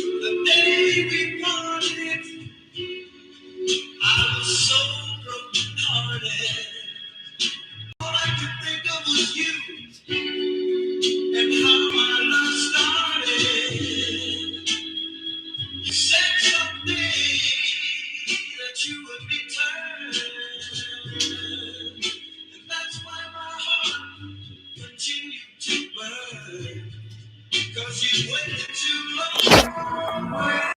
The day we parted, I was so broken-hearted. All I could think of was you and how our love started. You said someday that you would return, and that's why my heart continued to burn. Because you waited too long.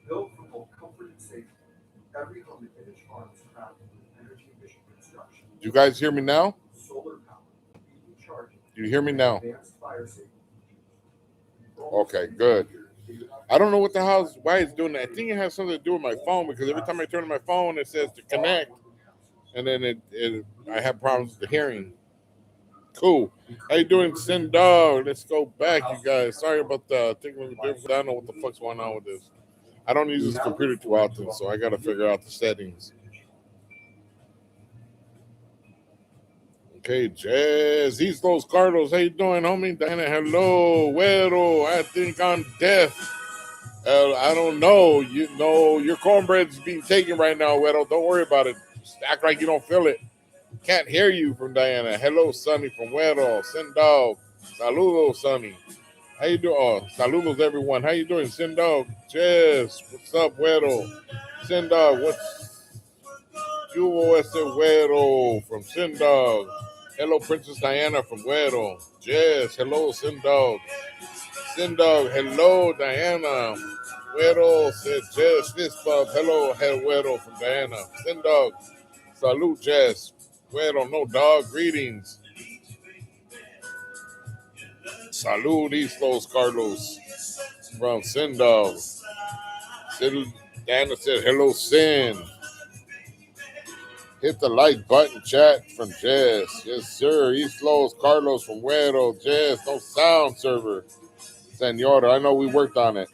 Built for both comfort and safety, every home advantage farm is crafted with energy efficient construction. You guys hear me now? Solar power, EV charging. You hear me now? Advanced fire safety. Okay, good. I don't know what the hell's why it's doing that. I think it has something to do with my phone because every time I turn on my phone, it says to connect, and then I have problems with the hearing. Cool. How you doing, Sin Dog? Let's go back, you guys. Sorry about the technical difficulty. I don't know what the fuck's going on with this. I don't use this computer too often, so I got to figure out the settings. Okay, Jazz. These those Carlos. How you doing, homie? Diana, hello. Well, I think I'm deaf. I don't know. You know, your cornbread's being taken right now, Weddle. Don't worry about it. Just act like you don't feel it. Can't hear you from Diana. Hello, Sonny from Weddle. Send dog. Saludos, Sonny. How you doing? Oh, saludos, everyone. How you doing, Send dog? Jess, what's up, Weddle? Send dog, what's Juvo ese Weddle from Send dog? Hello, Princess Diana from Weddle. Jess, hello, Send dog. Send dog, hello, Diana. Güero said Jess fist bump. Hello, Güero from Diana. Send dog. Salute, Jess. Güero, no dog. Greetings. Salud, Islos Carlos from Sin Dog. Diana said, hello, Sin. Hit the like button, chat from Jess. Yes, sir. Islos Carlos from Güero. Jess, no sound server. Senora, I know we worked on it.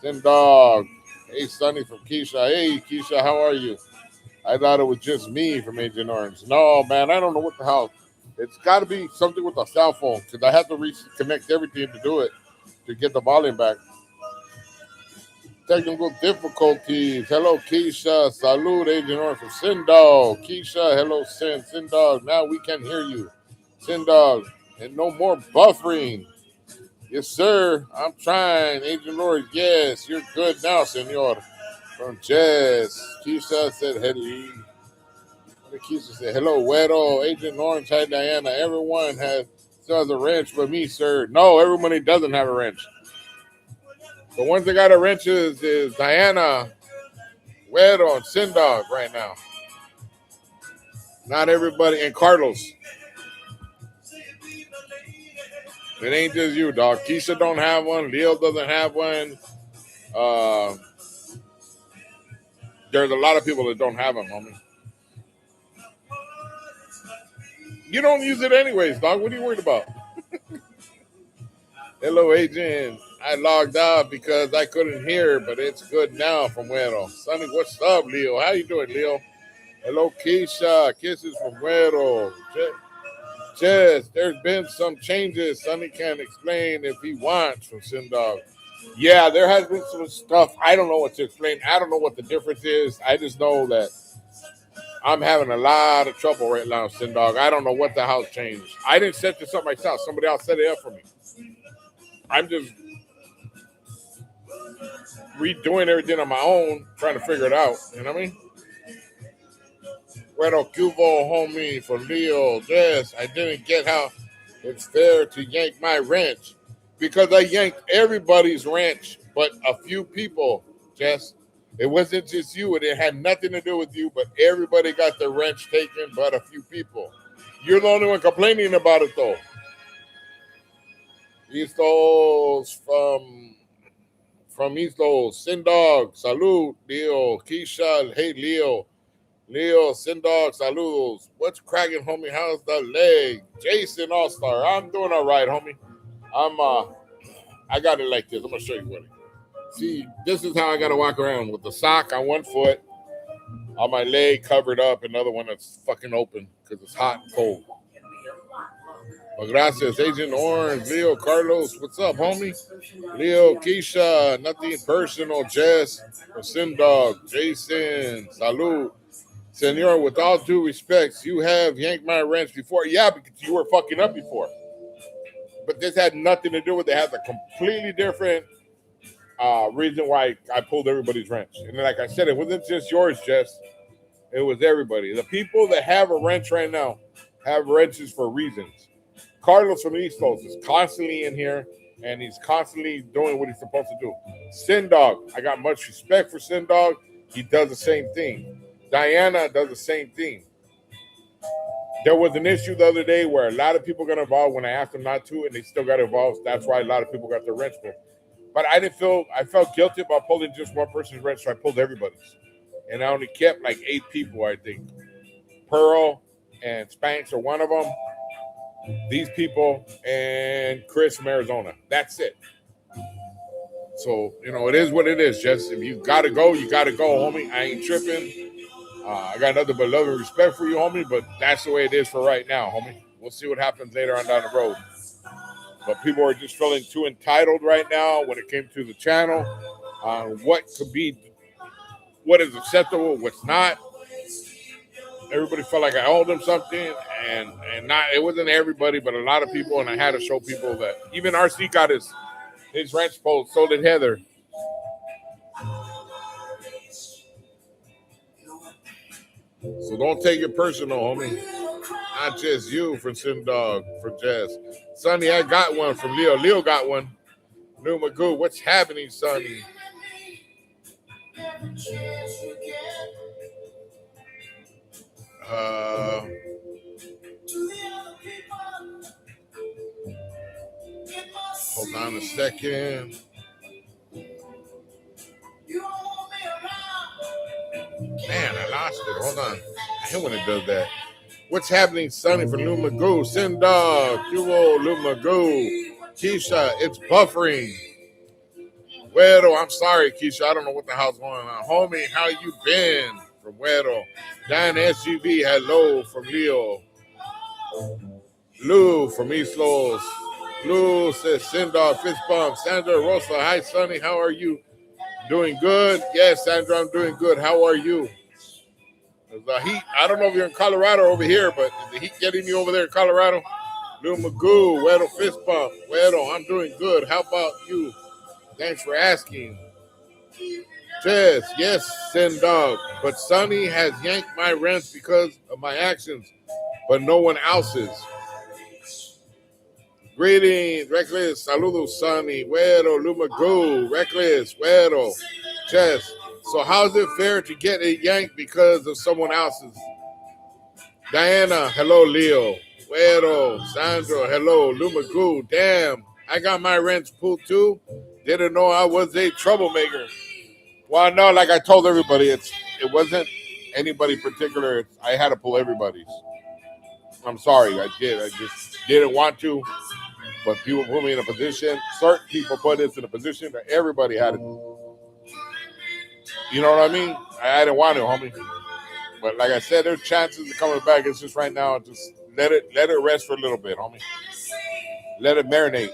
Sin Dog. Hey, Sonny from Keisha. Hey, Keisha, how are you? I thought it was just me from Agent Orange. No, man, I don't know what the hell. It's got to be something with a cell phone because I have to reconnect everything to do it to get the volume back. Technical difficulties. Hello, Keisha. Salud, Agent Orange from Sin Dog. Keisha, hello, Sin Dog. Now we can hear you. Sin Dog. And no more buffering. Yes, sir. I'm trying. Agent Orange, yes. You're good now, senor. From Jazz. Keisha said, hello. Keisha said, hello, Weddle, Agent Orange, hi, Diana. Everyone still has a wrench but me, sir. No, everybody doesn't have a wrench. The ones that got a wrench is Diana, Weddle, and Sindog right now. Not everybody, and Carlos. It ain't just you, dog. Keisha don't have one. Leo doesn't have one. There's a lot of people that don't have them, homie. You don't use it anyways, dog. What are you worried about? Hello, agent. I logged out because I couldn't hear, but it's good now from Güero. Sonny, what's up, Leo? How you doing, Leo? Hello, Keisha. Kisses from Güero. Jess, there's been some changes. Sonny can explain if he wants from Sindog. Yeah, there has been some stuff. I don't know what to explain. I don't know what the difference is. I just know that I'm having a lot of trouble right now, Sindog. I don't know what the hell changed. I didn't set this up myself. Somebody else set it up for me. I'm just redoing everything on my own, trying to figure it out. You know what I mean? Bueno, Cubo, homie, from Leo. Yes, I didn't get how it's fair to yank my wrench because I yanked everybody's wrench but a few people, Jess. It wasn't just you, and it had nothing to do with you, but everybody got their wrench taken but a few people. You're the only one complaining about it, though. Eastos from Eastos, Sindog, salud, Leo, Keisha, hey, Leo. Leo, Sindog, saludos. What's cracking, homie? How's the leg? Jason All-Star. I'm doing all right, homie. I got it like this. I'm going to show you what it is. See, this is how I got to walk around with the sock on one foot, on my leg covered up, another one that's fucking open because it's hot and cold. Well, gracias, Agent Orange, Leo, Carlos. What's up, homie? Leo, Keisha, nothing personal, Jess, Sindog, Jason, salud. Senor, with all due respect, you have yanked my wrench before. Yeah, because you were fucking up before. But this had nothing to do with it. It has a completely different reason why I pulled everybody's wrench. And like I said, it wasn't just yours, Jess. It was everybody. The people that have a wrench right now have wrenches for reasons. Carlos from East Coast is constantly in here, and he's constantly doing what he's supposed to do. Sindog, I got much respect for Sindog. He does the same thing. Diana does the same thing. There was an issue the other day where a lot of people got involved when I asked them not to, and they still got involved. That's why a lot of people got their wrench pulled. But I felt guilty about pulling just one person's wrench, so I pulled everybody's. And I only kept like 8 people, I think. Pearl and Spanx are one of them. These people and Chris from Arizona. That's it. So, it is what it is, Jess. If you got to go, you got to go, homie. I ain't tripping. I got nothing but love and respect for you, homie, but that's the way it is for right now, homie. We'll see what happens later on down the road. But people are just feeling too entitled right now when it came to the channel on what is acceptable, what's not. Everybody felt like I owed them something, and it wasn't everybody, but a lot of people, and I had to show people that even RC got his wrench pulled, so did Heather. So don't take it personal, homie. Not just you from Sindog, for Jess. Sonny, I got one from Leo. Leo got one. New Magoo, what's happening, Sonny? Hold on a second. Man, I lost it. Hold on. I hate when it does that. What's happening, Sonny, for Lou Magoo? Sindog, Duo, Lou Magoo. Keisha, it's buffering. Güero, I'm sorry, Keisha. I don't know what the hell's going on. Homie, how you been? From Güero. Dan SGV, hello, from Leo. Lou from East Los. Lou says, Sindog, fist bump. Sandra Rosa, hi, Sonny. How are you? Doing good? Yes, Sandra, I'm doing good. How are you? The heat, I don't know if you're in Colorado over here, but is the heat getting you over there in Colorado? Lou Magoo, Güero fist bump. Güero, I'm doing good. How about you? Thanks for asking. Tess, yes, Sindog. But Sonny has yanked my wrench because of my actions, but no one else's. Greetings, Reckless. Saludos, Sonny. Güero, Lou Magoo, Reckless, Güero, Tess. So how's it fair to get it yanked because of someone else's? Diana, hello, Leo. Pero, Sandro, hello, Lumagoo. Damn, I got my rents pulled too. Didn't know I was a troublemaker. Well, no, like I told everybody, it wasn't anybody particular. I had to pull everybody's. I'm sorry, I did. I just didn't want to, but people put me in a position. Certain people put us in a position that everybody had to do. You know what I mean? I didn't want to, homie. But like I said, there's chances of coming back. It's just right now, just let it rest for a little bit, homie. Let it marinate.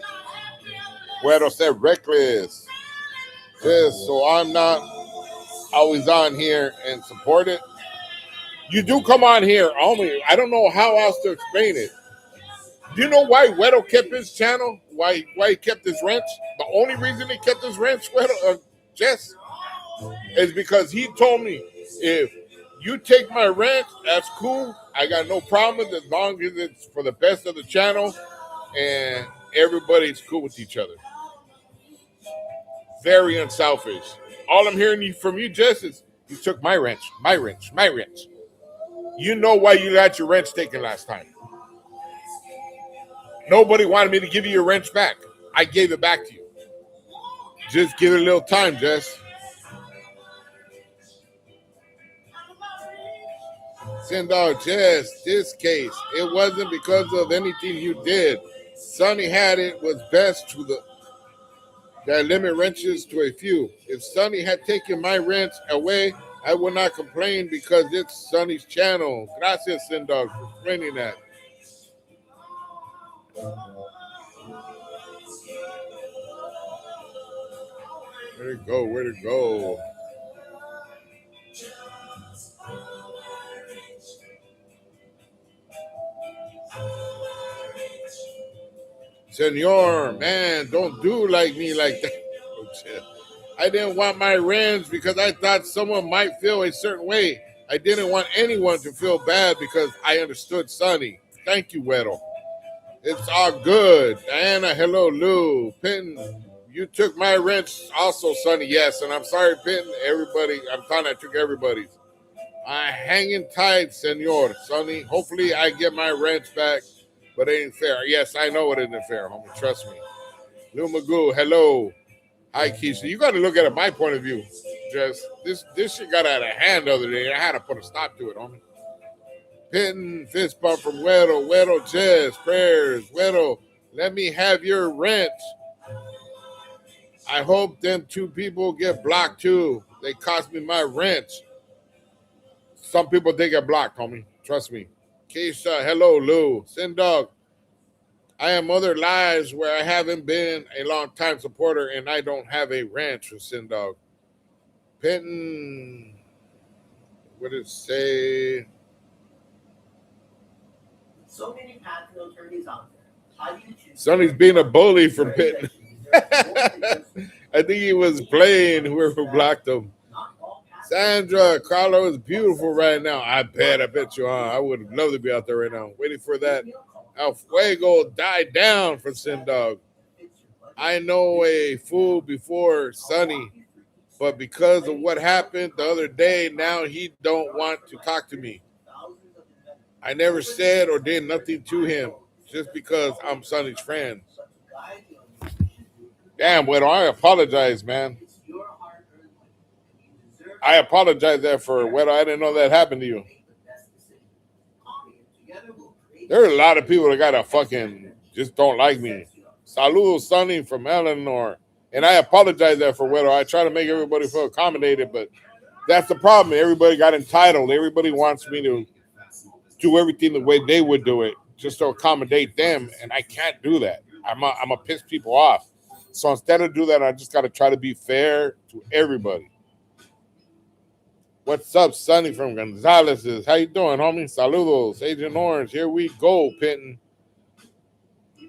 Guero said reckless. Yes, so I'm not always on here and support it. You do come on here, homie. I don't know how else to explain it. Do you know why Weddle kept his channel? Why he kept his wrench? The only reason he kept his wrench, Jess, is because he told me, if you take my wrench, that's cool. I got no problem with it as long as it's for the best of the channel and everybody's cool with each other. Very unselfish. All I'm hearing from you, Jess, is you took my wrench, my wrench, my wrench. You know why you got your wrench taken last time. Nobody wanted me to give you your wrench back. I gave it back to you. Just give it a little time, Jess. Sindog, Jess, this case, it wasn't because of anything you did. Sonny had it was best to that limit wrenches to a few. If Sonny had taken my wrench away, I would not complain because it's Sonny's channel. Gracias, Sindog, for explaining that. Where'd it go? Where'd it go? Senor, man, don't do like me like that. I didn't want my wrench because I thought someone might feel a certain way. I didn't want anyone to feel bad because I understood Sonny. Thank you, Weddle. It's all good. Diana, hello, Lou. Pinton, you took my wrench also, Sonny. Yes, and I'm sorry, Pinton. Everybody, I'm telling I took everybody's. I'm hanging tight, Senor. Sonny, hopefully I get my wrench back, but it ain't fair. Yes, I know it isn't fair, homie. Trust me. Lou Magoo, hello. Hi, Keisha. You got to look at it my point of view. Just this shit got out of hand the other day. I had to put a stop to it, homie. Pinton, fist bump from Weddle, Jess, prayers, Weddle. Let me have your wrench. I hope them two people get blocked too. They cost me my wrench. Some people they get blocked, homie. Trust me. Keisha, hello, Lou. Sindog. I am other lives where I haven't been a long time supporter and I don't have a ranch for Sindog. Pinton, what did it say? So many patent attorneys out there. How do you choose? Sonny's being a bully from Pinton. I think he was playing whoever blocked him. Sandra, Carlo is beautiful right now. I bet you are. I would love to be out there right now. Waiting for that El Fuego died down for Sindog. I know a fool before Sonny, but because of what happened the other day, now he don't want to talk to me. I never said or did nothing to him just because I'm Sonny's friend. Damn, well, I apologize, man. I apologize there for what I didn't know that happened to you. There are a lot of people that gotta fucking just don't like me. Saludos, Sonny from Eleanor. And I apologize there for Weddle. I try to make everybody feel accommodated, but that's the problem. Everybody got entitled. Everybody wants me to do everything the way they would do it just to accommodate them, and I can't do that. I'm a piss people off. So instead of do that, I just got to try to be fair to everybody. What's up, Sonny from Gonzalez's? How you doing, homie? Saludos. Agent Orange, here we go, Pinton.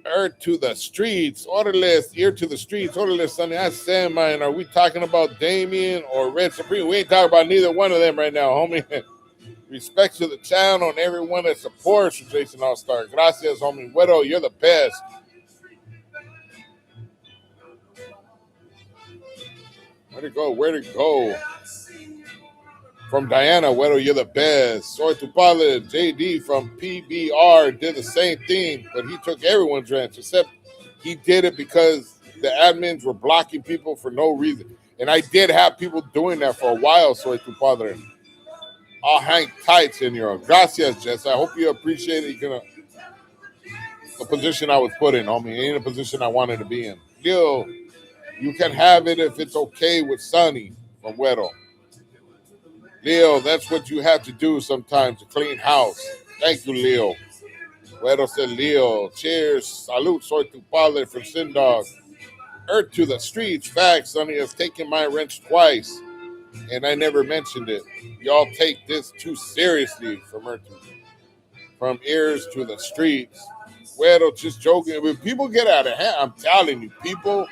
Earth to the streets. Orderless, ear to the streets. Orderless, Sonny. I said, man, are we talking about Damien or Red Supreme? We ain't talking about neither one of them right now, homie. Respect to the channel and everyone that supports Jason All-Star. Gracias, homie. Weddle, you're the best. Where'd it go? Where'd it go? From Diana, Güero, you're the best. Soy tu padre. JD from PBR did the same thing, but he took everyone's rent, except he did it because the admins were blocking people for no reason. And I did have people doing that for a while, Soy tu padre. I'll hang tight, senor. Gracias, Jess. I hope you appreciate it. The position I was put in, homie. Ain't a position I wanted to be in. Leo, you can have it if it's okay with Sonny from Güero. Leo, that's what you have to do sometimes to clean house. Thank you, Leo. Güero said, Leo, cheers. Salud, soy tu padre from Sin Dog. Earth to the streets. Facts, Sonny has taken my wrench twice, and I never mentioned it. Y'all take this too seriously from Earth to, from ears to the streets. Güero, just joking. When people get out of hand, I'm telling you, people,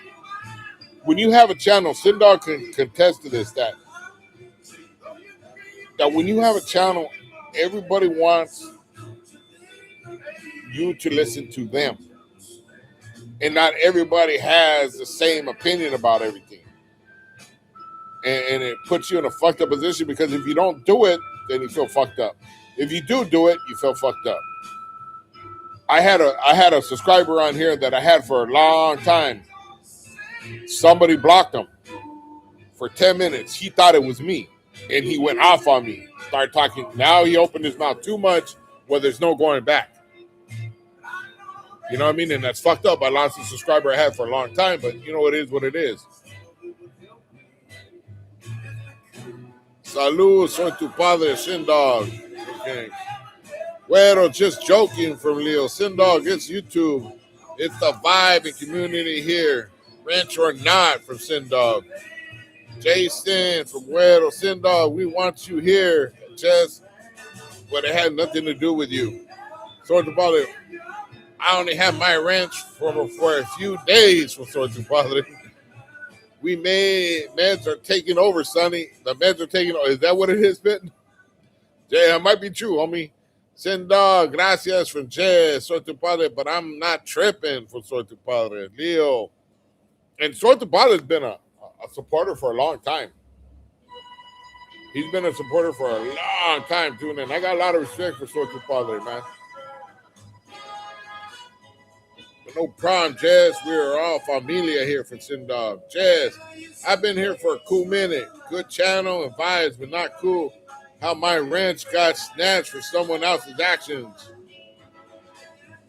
when you have a channel, Sin Dog can contest to this, that when you have a channel, everybody wants you to listen to them. And not everybody has the same opinion about everything. And it puts you in a fucked up position because if you don't do it, then you feel fucked up. If you do it, you feel fucked up. I had a subscriber on here that I had for a long time. Somebody blocked him for 10 minutes. He thought it was me. And he went off on me. Started talking. Now he opened his mouth too much where there's no going back. You know what I mean? And that's fucked up. I lost a subscriber I had for a long time, but you know, it is what it is. Salud, soy tu padre, Sin Dog. Okay. Güero, just joking from Leo. Sin Dog, it's YouTube. It's the vibe and community here. Ranch or not from Sin Dog. Jason from Güero, Sin Dog, we want you here. Just, but it had nothing to do with you. Soy tu padre. I only have my ranch for a few days from Soy tu padre. We meds are taking over, Sonny. The meds are taking over. Is that what it is, Ben? Yeah, it might be true, homie. Sin Dog, gracias from Jess, Soy tu padre, but I'm not tripping for Soy tu padre. Leo. And Soy tu padre has been a supporter for a long time. He's been a supporter for a long time, too, and I got a lot of respect for Soy tu padre, man. No problem, Jazz. We're all familia here from Sin Dog. Jazz, I've been here for a cool minute. Good channel and vibes, but not cool. How my ranch got snatched for someone else's actions.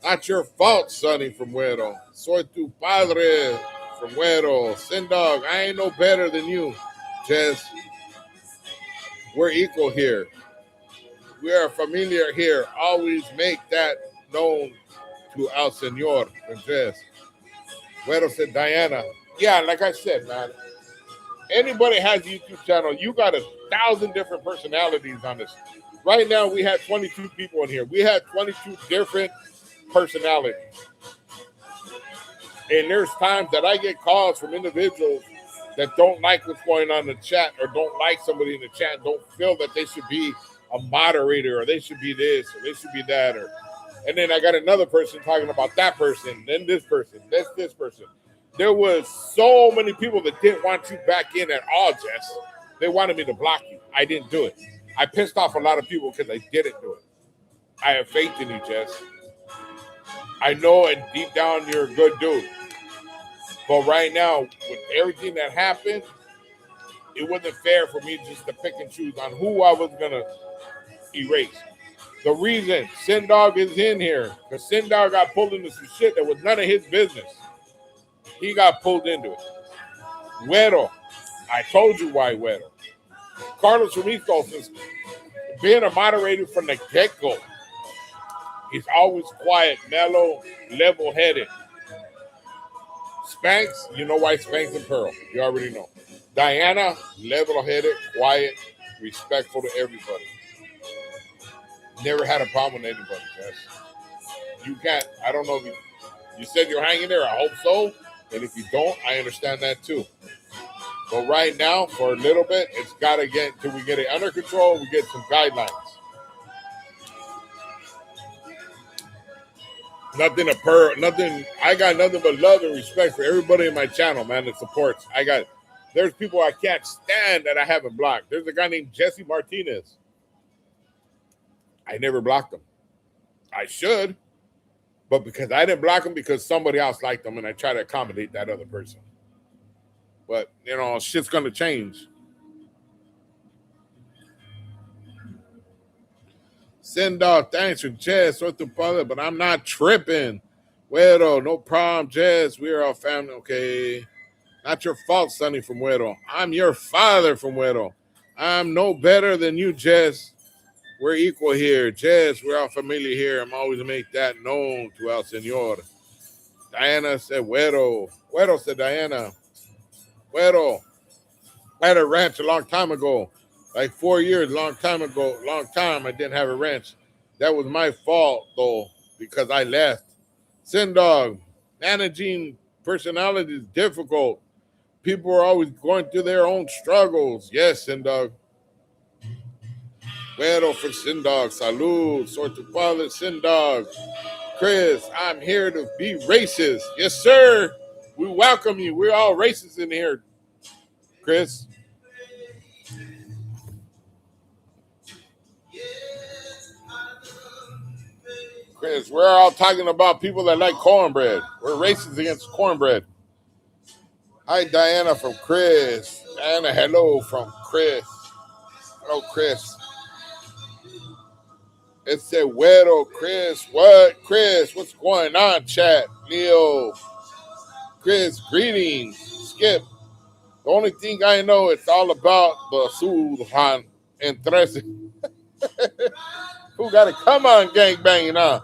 Not your fault, Sonny from Güero. Soy tu padre from Güero. Sin Dog, I ain't no better than you, Jazz. We're equal here. We are familiar here. Always make that known to El Senor Andres. Güero said, Diana. Yeah, like I said, man, anybody has a YouTube channel, you got 1,000 different personalities on this. Right now, we had 22 people in here. We had 22 different personalities. And there's times that I get calls from individuals that don't like what's going on in the chat or don't like somebody in the chat, don't feel that they should be a moderator or they should be this or they should be that, or and then I got another person talking about that person, then this person, this person. There was so many people that didn't want you back in at all, Jess. They wanted me to block you. I didn't do it. I pissed off a lot of people because I didn't do it. I have faith in you, Jess. I know, and deep down you're a good dude. But right now, with everything that happened, it wasn't fair for me just to pick and choose on who I was going to erase. The reason Sin Dog is in here, because Sin Dog got pulled into some shit that was none of his business. He got pulled into it. Güero, I told you why Güero. Carlos from East Coast is being a moderator from the get-go. He's always quiet, mellow, level-headed. Spanx, you know why Spanx and Pearl. You already know. Diana, level-headed, quiet, respectful to everybody. Never had a problem with anybody, Jess. You can't. I don't know if you said you're hanging there. I hope so. And if you don't, I understand that too. But right now, for a little bit, it's got to get till we get it under control. We get some guidelines. Nothing. I got nothing but love and respect for everybody in my channel, man, that supports. I got There's people I can't stand that I haven't blocked. There's a guy named Jesse Martinez. I never blocked him. I should, but because I didn't block him because somebody else liked him, and I try to accommodate that other person. But shit's gonna change. Send off thanks for Jess or the brother, but I'm not tripping. Well, no problem, Jess. We're all family, okay. Not your fault, Sonny from Weddle. I'm your father from Weddle. I'm no better than you, Jess. We're equal here. Jess, we're all familiar here. I'm always make that known to El Senor. Diana said Weddle. Weddle said Diana. Weddle. I had a ranch a long time ago. Like 4 years, long time ago. Long time I didn't have a ranch. That was my fault, though, because I left. Sin Dog. Managing personality is difficult. People are always going through their own struggles. Yes, Sindog. Bueno for Sindog. Salud. Sort to father, Sindog. Chris, I'm here to be racist. Yes, sir. We welcome you. We're all racist in here, Chris. Chris, we're all talking about people that like cornbread. We're racist against cornbread. Hi, Diana from Chris. Diana, hello from Chris. Hello, Chris. It said, Weddle, Chris. What? Chris, what's going on, chat? Leo. Chris, greetings. Skip. The only thing I know, it's all about the Sulhan and Trece. Who got it? Come on, gangbanging, huh?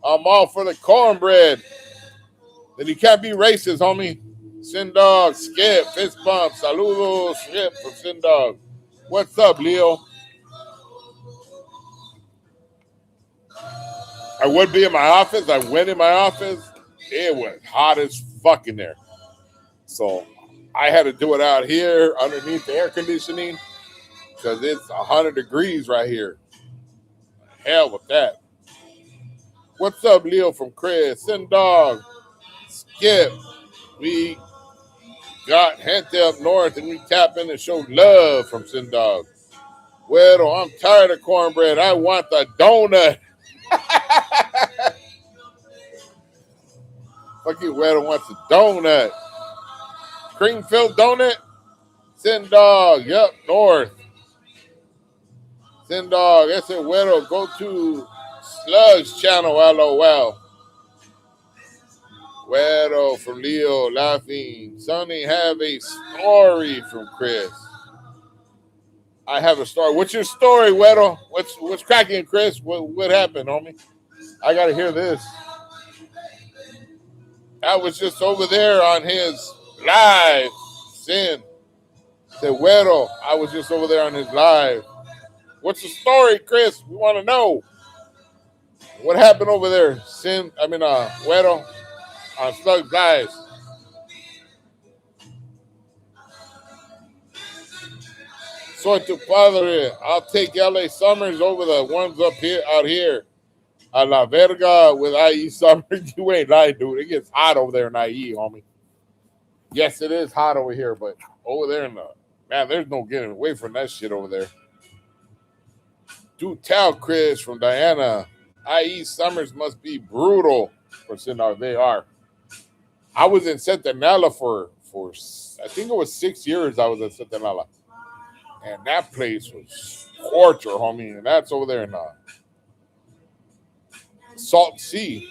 I'm all for the cornbread. Then you can't be racist, homie. Sindog, Skip, fist bump, saludos, Skip from Sindog. What's up, Leo? I would be in my office. I went in my office. It was hot as fuck in there. So I had to do it out here underneath the air conditioning because it's 100 degrees right here. Hell with that. What's up, Leo from Chris? Sindog, Skip. We got Hente up north and we tap in and show love from Sindog. Well, I'm tired of cornbread. I want the donut. Fucking Weddle wants a donut. Cream-filled donut? Sindog, yep, north. Sindog, that's it, Weddle. Go to Slug's channel, LOL. Weddle from Leo, laughing. Sonny, have a story from Chris. I have a story. What's your story, Weddle? What's cracking, Chris? What happened, homie? I gotta hear this. I was just over there on his live. Sin said, Weddle, I was just over there on his live. What's the story, Chris? We want to know. What happened over there? Weddle on Slug's live. Soy tu padre. I'll take LA Summers over the ones out here. A la verga with IE Summers. You ain't lying, dude. It gets hot over there in IE, homie. Yes, it is hot over here, but over there there's no getting away from that shit over there. Do tell Chris from Diana. IE Summers must be brutal for Sindar. They are. I was in Centinela for I think it was 6 years I was in Centinela. And that place was torture, homie. And that's over there in Salt Sea.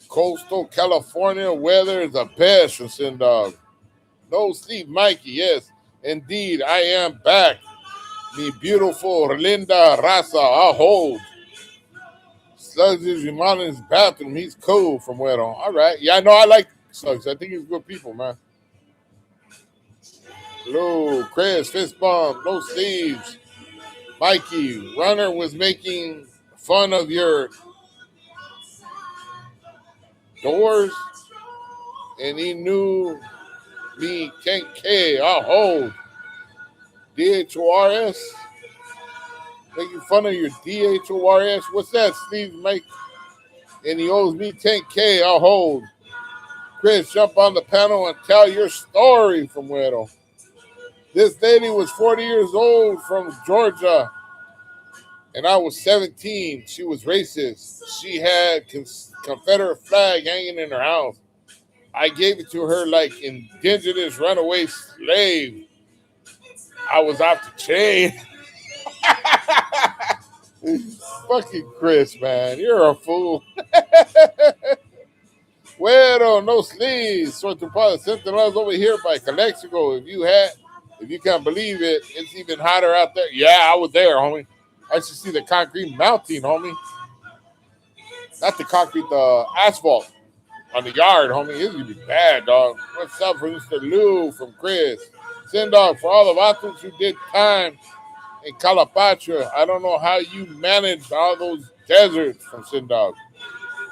Coastal California weather is the best for Sindog. No sleep, Mikey. Yes, indeed, I am back. The beautiful Linda Raza, I'll hold. Slugs is in his bathroom. He's cool from where on. All right. Yeah, I know I like Slugs. I think he's good people, man. Hello, Chris, fist bump, no sleeves. Mikey, Runner was making fun of your doors, and he knew me, Ken K. I'll hold. DHORS, making fun of your DHORS. What's that, Steve, Mike? And he owes me 10K. I'll hold. Chris, jump on the panel and tell your story from Güero. This lady was 40 years old from Georgia, and I was 17. She was racist. She had Confederate flag hanging in her house. I gave it to her like indigenous runaway slave. I was off the chain. Fucking Chris, man. You're a fool. Güero, no sleeves. Sort of part of Sentinels over here by Calexico. If you can't believe it, it's even hotter out there. Yeah, I was there, homie. I should see the concrete mounting, homie. Not the concrete, the asphalt on the yard, homie. It's gonna be bad, dog. What's up for Mr. Lou from Chris? Send dog for all the Vatos who did time in Calapatra. I don't know how you managed all those deserts from Sindog.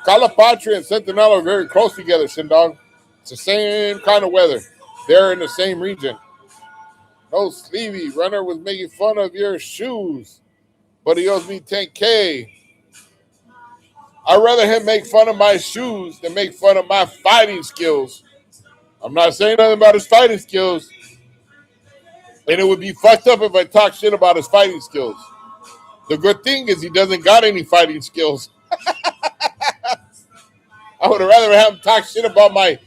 Calapatra and Sentinel are very close together, Sindog. It's the same kind of weather. They're in the same region. No sleevey. Runner was making fun of your shoes, but he owes me 10K. I'd rather him make fun of my shoes than make fun of my fighting skills. I'm not saying nothing about his fighting skills. And it would be fucked up if I talk shit about his fighting skills. The good thing is he doesn't got any fighting skills. I would rather have him talk shit about my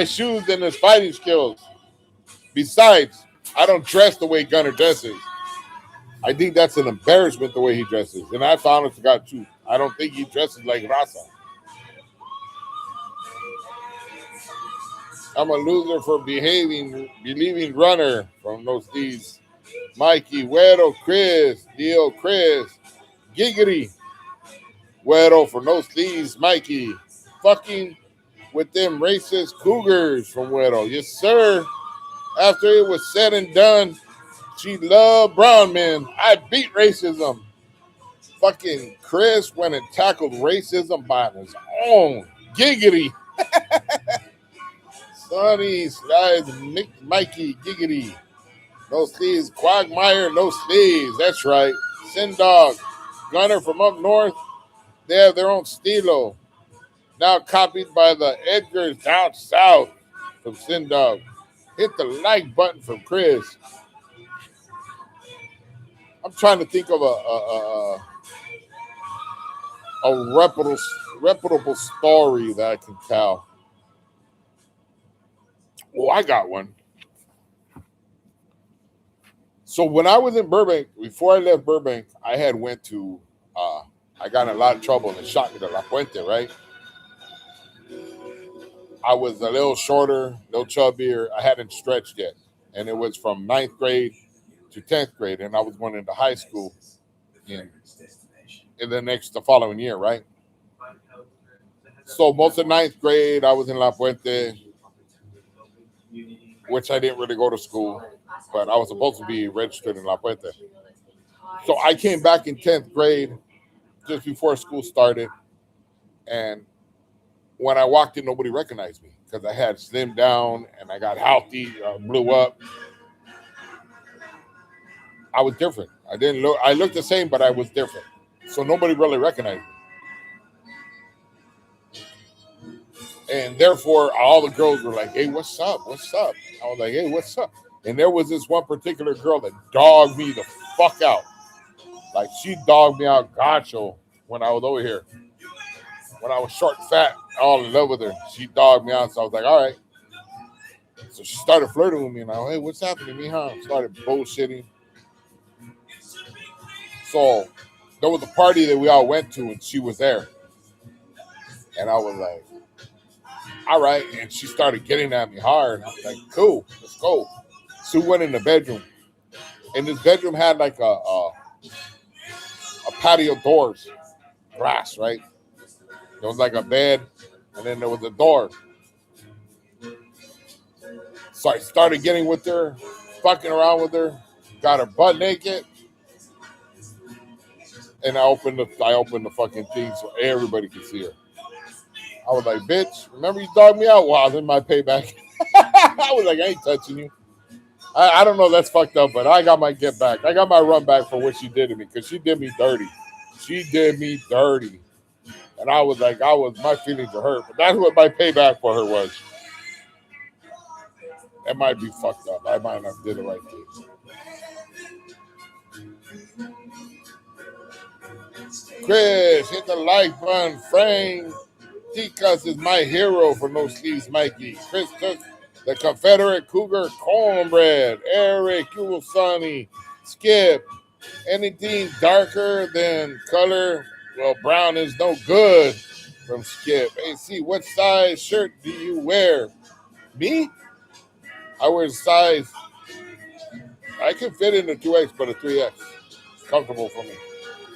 shoes than his fighting skills. Besides, I don't dress the way Gunner dresses. I think that's an embarrassment the way he dresses. And that's honest to God too. I don't think he dresses like Raza. I'm a loser for believing runner from those these. Mikey, Güero, Chris, Leo, Chris, Giggity, Güero for no sleeves, Mikey, fucking with them racist cougars from Güero. Yes, sir. After it was said and done, she loved brown men. I beat racism. Fucking Chris went and tackled racism by his own. Giggity. Sonny slides Mikey, Giggity. No sleeves. Quagmire, no sleeves. That's right. Sindog. Gunner from up north. They have their own stilo. Now copied by the Edgars down south from Sindog. Hit the like button from Chris. I'm trying to think of a reputable story that I can tell. Oh, I got one. So when I was in Burbank, before I left Burbank, I had went to, I got in a lot of trouble and shot me to La Puente, right? I was a little shorter, a little chubbier. I hadn't stretched yet. And it was from 9th grade to 10th grade. And I was going into high school in the following year, right? So most of 9th grade, I was in La Puente, which I didn't really go to school, but I was supposed to be registered in La Puente. So I came back in 10th grade just before school started. And when I walked in, nobody recognized me because I had slimmed down and I got healthy, blew up. I was different. I looked the same, but I was different. So nobody really recognized me. And therefore, all the girls were like, hey, what's up? What's up? I was like, hey, what's up? And there was this one particular girl that dogged me the fuck out. Like, she dogged me out gacho when I was over here. When I was short and fat, all in love with her. She dogged me out, so I was like, all right. So she started flirting with me, and I was, hey, what's happening to me, huh? Started bullshitting. So there was a party that we all went to, and she was there. And I was like, all right. And she started getting at me hard. I was like, cool, let's go. So we went in the bedroom. And this bedroom had like a patio doors, glass, right? There was like a bed, and then there was a door. So I started getting with her, fucking around with her, got her butt naked, and I opened the fucking thing so everybody could see her. I was like, bitch, remember you dogged me out? Wow, then my payback. I was like, I ain't touching you. I don't know, that's fucked up, but I got my get back. I got my run back for what she did to me, because she did me dirty. She did me dirty. And my feelings are hurt. But that's what my payback for her was. That might be fucked up. I might not did the right thing. Chris, hit the like button. Frank Ticas is my hero for no sleeves, Mikey. Chris took the Confederate Cougar cornbread. Eric, you will Sonny. Skip. Anything darker than color, well, brown is no good. From Skip. Hey, see, what size shirt do you wear? Me? I wear size. I can fit in a 2X, but a 3X. It's comfortable for me.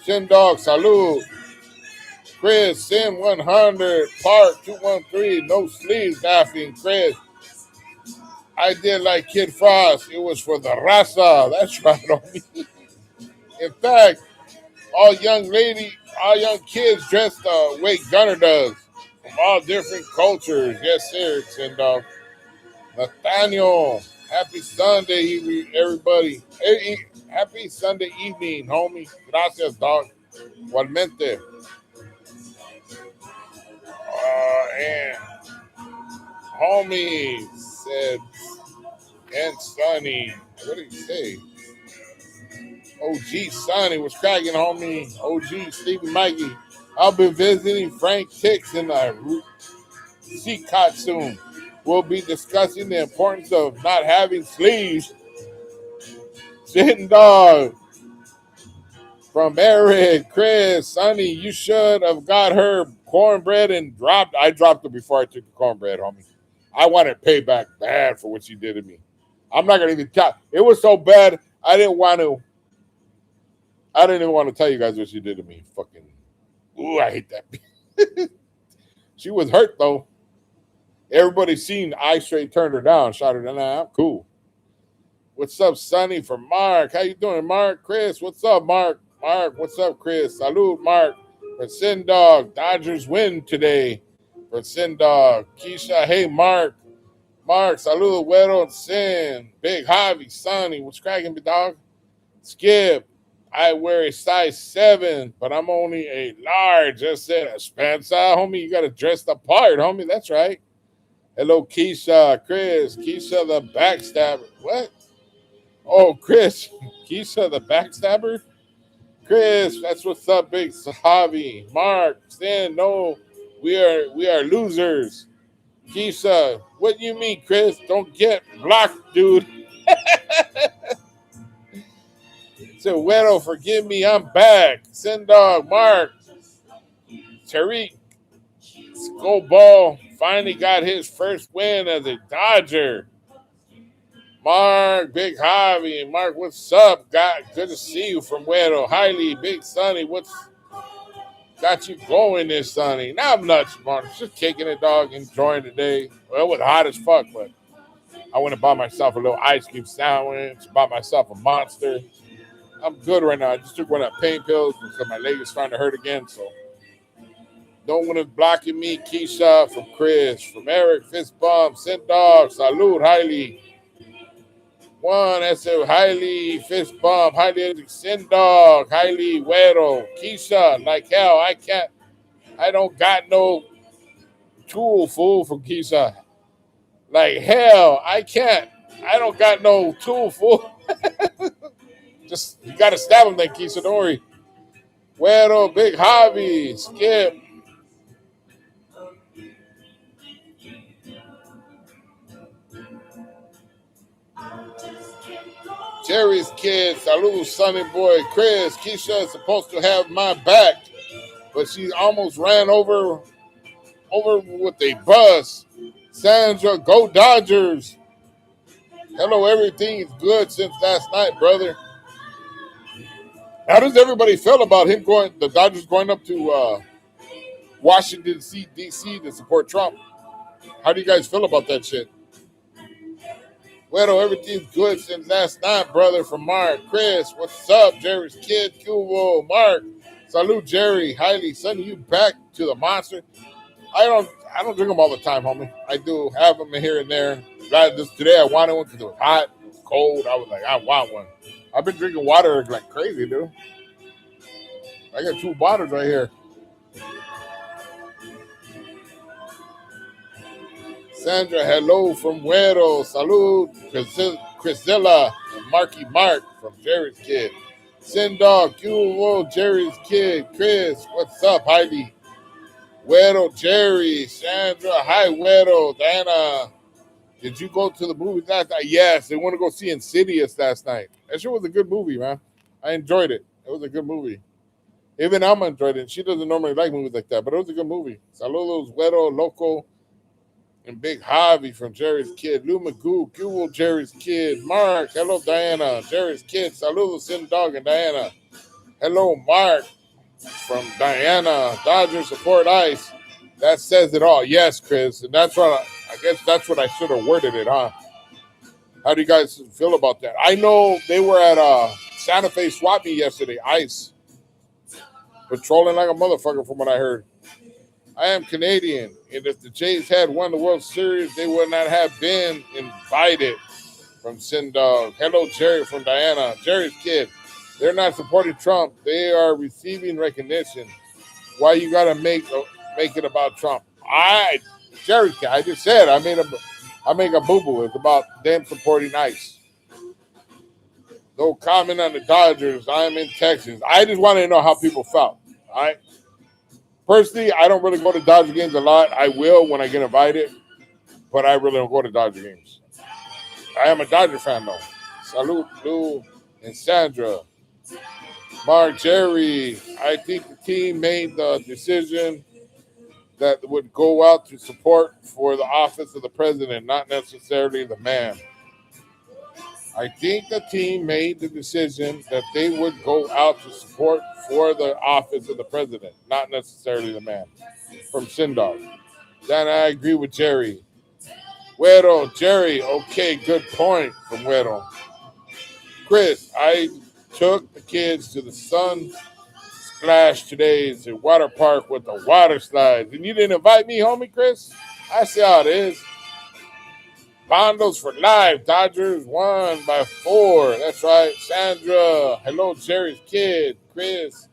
Shin Dog, salute. Chris, Sim 100, Park 213, no sleeves, laughing. Chris, I did like Kid Frost. It was for the raza. That's right on me. In fact, all young kids dressed the way Gunner does. From all different cultures. Yes, sir. And Nathaniel, happy Sunday, everybody. Happy Sunday evening, homie. Gracias, dog. Igualmente. And homie said, and Sonny. What did he say? OG Sonny was cracking, homie. OG Stevie Mikey. I'll be visiting Frank Tix in the Seacot soon. We'll be discussing the importance of not having sleeves. Sitting dog. From Eric, Chris, Sonny, you should have got her cornbread and dropped. I dropped it before I took the cornbread, homie. I wanted payback bad for what she did to me. I'm not gonna even tell. It was so bad. I didn't even want to tell you guys what she did to me. Fucking, ooh, I hate that. She was hurt though. Everybody seen I straight turned her down, shot her down. Nah, I'm cool. What's up, Sonny? From Mark. How you doing, Mark? Chris, what's up, Mark? Mark, what's up, Chris? Salute, Mark. For Sin Dog, Dodgers win today. For Sin Dog, Keisha. Hey, Mark. Mark, salute, Güero and Sin. Big Javi, Sonny. What's cracking, big dog? Skip. I wear a size 7, but I'm only a large. Just said, Spencer, homie, you got to dress the part, homie. That's right. Hello, Keisha. Chris. Keisha, the backstabber. What? Oh, Chris. Keisha, the backstabber? Chris, that's what's up, big Javi. Mark, Stan, no, we are losers. Keisha, what do you mean, Chris? Don't get blocked, dude. So, Güero, forgive me, I'm back. Sendog, Mark, Tariq, Skoball finally got his first win as a Dodger. Mark, Big Javi, Mark, what's up? Good to see you from Güero. Highly, Big Sonny, what's got you going this Sonny? Now I'm nuts, Mark. Just kicking it, dog, enjoying the day. Well, it was hot as fuck, but I went and bought myself a little ice cream sandwich, bought myself a Monster. I'm good right now. I just took one of the pain pills because my leg is starting to hurt again, so no one is blocking me. Keisha, from Chris, from Eric, Fist Bump, Send Dog, Salute, Highly. One, that's a Highly, Fist Bump, Highly, Send Dog, Highly, Güero, Keisha, like hell, I don't got no tool, fool, from Keisha. Like hell, I don't got no tool, fool. Just, you got to stab him then, Keisha, don't worry. Güero, Big Javi, Skip. Jerry's kid, Salud, Sonny Boy, Chris. Keisha is supposed to have my back, but she almost ran over with a bus. Sandra, go Dodgers. Hello, everything's good since last night, brother. How does everybody feel about the Dodgers going up to Washington, D.C. to support Trump? How do you guys feel about that shit? Well, everything's good since last night, brother, from Mark. Chris, what's up? Jerry's kid, Cubo, Mark. Salute, Jerry. Highly, Sonny, you back to the Monster? I don't drink them all the time, homie. I do have them here and there. Today I wanted one because it was hot, it was cold. I was like, I want one. I've been drinking water like crazy, dude. I got 2 bottles right here. Sandra, hello from Güero. Salud. Chrisilla and Marky Mark from Jerry's Kid. Sindog, Culo, Jerry's Kid. Chris, what's up, Heidi? Güero, Jerry, Sandra, hi, Güero. Diana, did you go to the movies last night? Yes, they want to go see Insidious last night. That sure was a good movie, man. I enjoyed it. It was a good movie. Even Alma enjoyed it. She doesn't normally like movies like that, but it was a good movie. Saludos, Güero, Loco, and Big Javi from Jerry's Kid. Lou Magoo, Google Jerry's Kid. Mark, hello, Diana. Jerry's Kid. Saludos, Sin Dog and Diana. Hello, Mark from Diana. Dodgers support Ice. That says it all. Yes, Chris. And that's what I guess that's what I should have worded it, huh? How do you guys feel about that? I know they were at Santa Fe swap meet yesterday. Ice. Patrolling like a motherfucker from what I heard. I am Canadian, and if the Jays had won the World Series, they would not have been invited from Sindog. Hello, Jerry from Diana. Jerry's Kid. They're not supporting Trump. They are receiving recognition. Why you got to make it about Trump? Jerry's Kid, I just said I make a boo-boo. It's about them supporting ICE. No comment on the Dodgers. I'm in Texas. I just want to know how people felt. All right. Personally, I don't really go to Dodger games a lot. I will when I get invited, but I really don't go to Dodger games. I am a Dodger fan, though. Salute, Lou and Sandra. Mark, Jerry, I think the team made the decision that would go out to support for the office of the president, not necessarily the man. I think the team made the decision that they would go out to support for the office of the president, not necessarily the man. From Sindog. Then I agree with Jerry. Güero, Jerry, okay, good point from Güero. Chris, I took the kids to the Sun Splash today. It's a water park with the water slides. And you didn't invite me, homie, Chris? I see how it is. Bondos for life. Dodgers won by 4. That's right. Sandra. Hello, Jerry's Kid. Chris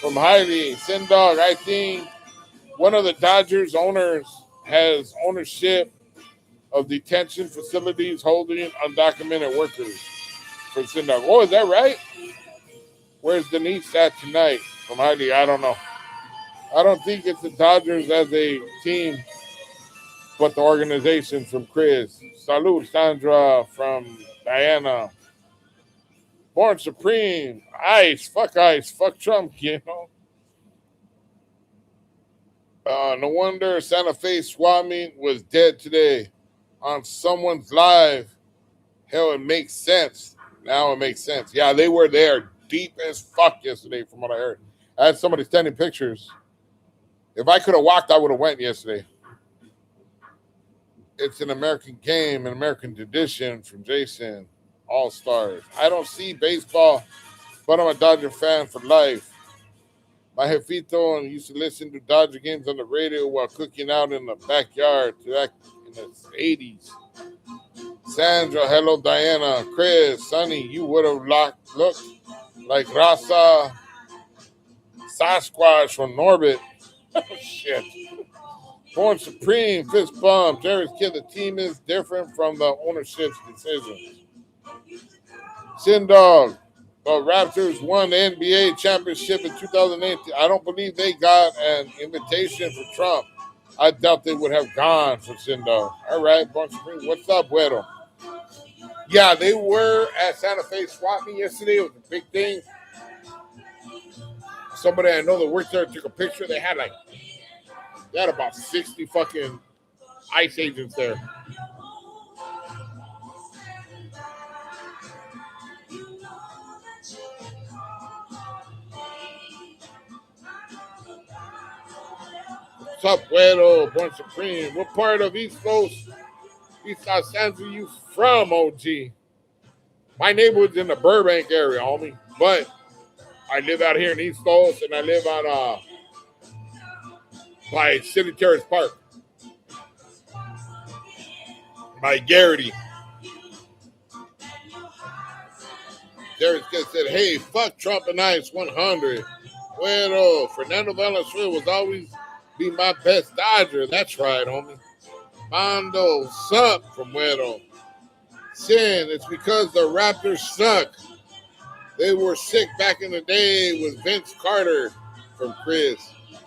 from Heidi. Sindog. I think one of the Dodgers owners has ownership of detention facilities holding undocumented workers. From Sindog. Oh, is that right? Where's Denise at tonight? From Heidi. I don't know. I don't think it's the Dodgers as a team, but the organization from Chris. Salud, Sandra from Diana. Born Supreme. Ice. Fuck Trump, you know. No wonder Santa Fe swap meet was dead today on someone's live. Hell, it makes sense. Now it makes sense. Yeah, they were there deep as fuck yesterday from what I heard. I had somebody sending pictures. If I could have walked, I would have went yesterday. It's an American game, an American tradition from Jason, All-Stars. I don't see baseball, but I'm a Dodger fan for life. My jefito used to listen to Dodger games on the radio while cooking out in the backyard back in the 80s. Sandra, hello, Diana. Chris, Sonny, you would have looked like Raza Sasquatch from Norbit. Oh, shit. Born Supreme, fist bump. Jerry's Kid, the team is different from the ownership's decisions. Sindog, the Raptors won the NBA championship in 2018. I don't believe they got an invitation for Trump. I doubt they would have gone for Sindog. All right, Born Supreme, what's up, Güero? Yeah, they were at Santa Fe swap meet yesterday. It was a big thing. Somebody I know that worked there took a picture. They had about 60 fucking ICE agents there. What's up, Güero? Born Supreme. What part of East Los Angeles are you from, OG? My neighborhood's in the Burbank area, homie. But I live out here in East Los, and I live on by City Terrace Park. By Garrity. Derek said, hey, fuck Trump and ICE 100. Well, Fernando Valenzuela was always be my best Dodger. That's right, homie. Bando suck from Güero. Sin, it's because the Raptors suck. They were sick back in the day with Vince Carter from Chris.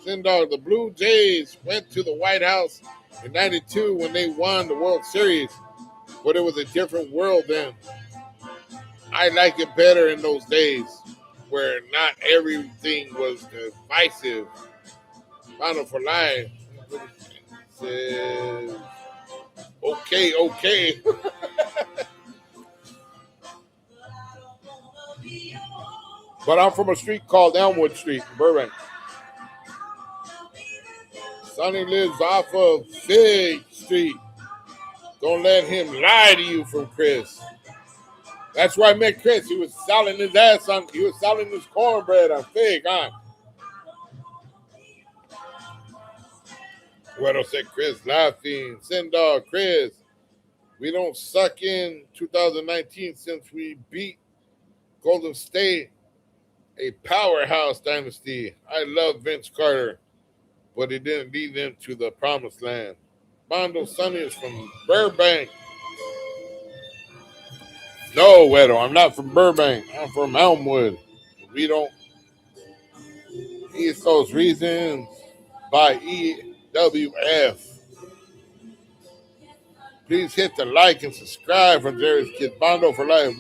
Sin Dog, the Blue Jays went to the White House in 92 when they won the World Series, but it was a different world then. I like it better in those days where not everything was divisive. Final for life. Says, okay. But I'm from a street called Elmwood Street in Burbank. Sonny lives off of Fig Street. Don't let him lie to you from Chris. That's where I met Chris. He was selling his ass on. He was selling his cornbread on Fig, huh? Güero said Chris laughing. Send dog Chris. We don't suck in 2019 since we beat Golden State, a powerhouse dynasty. I love Vince Carter, but it didn't lead them to the promised land. Bondo Sonny is from Burbank. No, Güero, I'm not from Burbank. I'm from Elmwood. We don't eat those reasons by EWF. Please hit the like and subscribe from Jerry's Kid Bondo for life.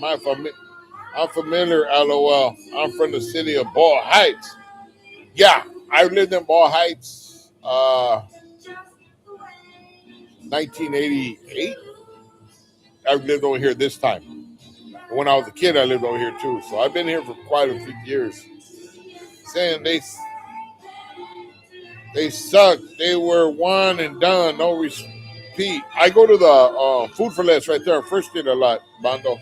I'm familiar, LOL. I'm from the city of Ball Heights. Yeah, I lived in Ball Heights 1988. I lived over here this time. When I was a kid, I lived over here too. So I've been here for quite a few years. Saying they sucked. They were one and done. No repeat. I go to the Food for Less right there on First Street a lot, Bondo.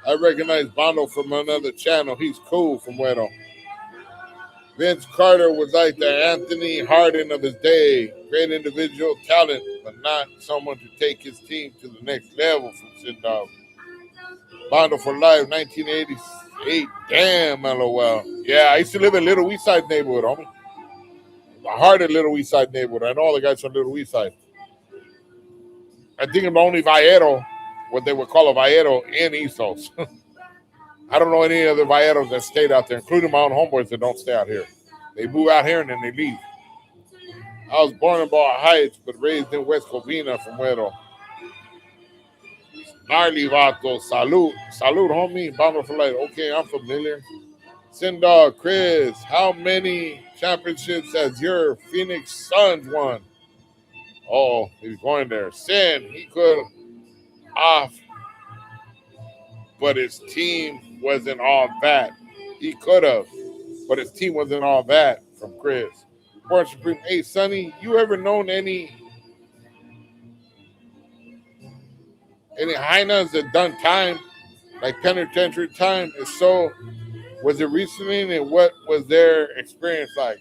I recognize Bondo from another channel. He's cool from Güero. Vince Carter was like the Anthony Harden of his day. Great individual talent, but not someone to take his team to the next level from Sindog. Bondo for life, 1988. Damn, LOL. Yeah, I used to live in Little East Side neighborhood, homie. The heart of Little East Side neighborhood. I know all the guys from Little East Side. I think I'm the only Vallero, what they would call a Vallero in Eastos. I don't know any other Valleros that stayed out there, including my own homeboys that don't stay out here. They move out here and then they leave. I was born in Ball Heights, but raised in West Covina from Güero. Gnarly vato, salute. Salute, homie. Bomber for life. Okay, I'm familiar. Sindog, Chris, how many championships has your Phoenix Suns won? Oh, he's going there. Sin, he could off, but his team wasn't all that. He could have, but his team wasn't all that from Chris. Born Supreme. Hey, Sonny, you ever known any hyenas that done time, like penitentiary time? If so, was it recently, and what was their experience like?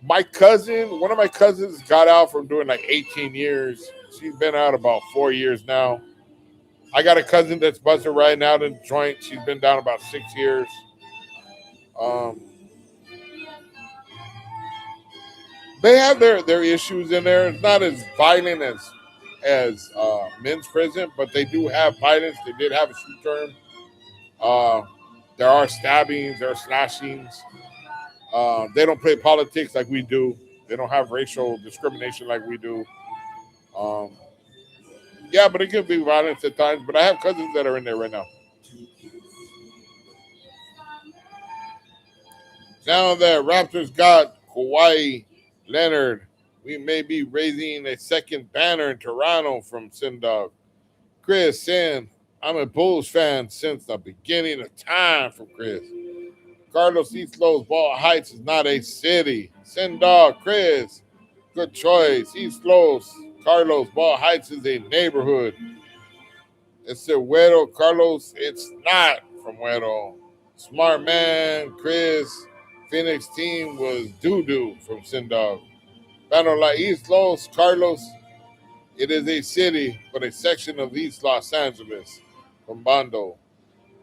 One of my cousins got out from doing like 18 years. She's been out about 4 years now. I got a cousin that's busted right now in the joint. She's been down about 6 years. They have their issues in there. It's not as violent as men's prison, but they do have violence. They did have a shoot term. There are stabbings, there are slashings. They don't play politics like we do. They don't have racial discrimination like we do. Yeah, but it can be violence at times. But I have cousins that are in there right now. Now that Raptors got Kawhi Leonard, we may be raising a second banner in Toronto from Sindog. Chris saying, I'm a Bulls fan since the beginning of time from Chris. Carlos East Los Ball Heights is not a city. Sindog, Chris, good choice. East Los, Carlos Ball Heights is a neighborhood. It's a Güero, Carlos, it's not from Güero. Smart man, Chris. Phoenix team was doo-doo from Sindog. Battle like East Los, Carlos. It is a city, but a section of East Los Angeles from Bondo.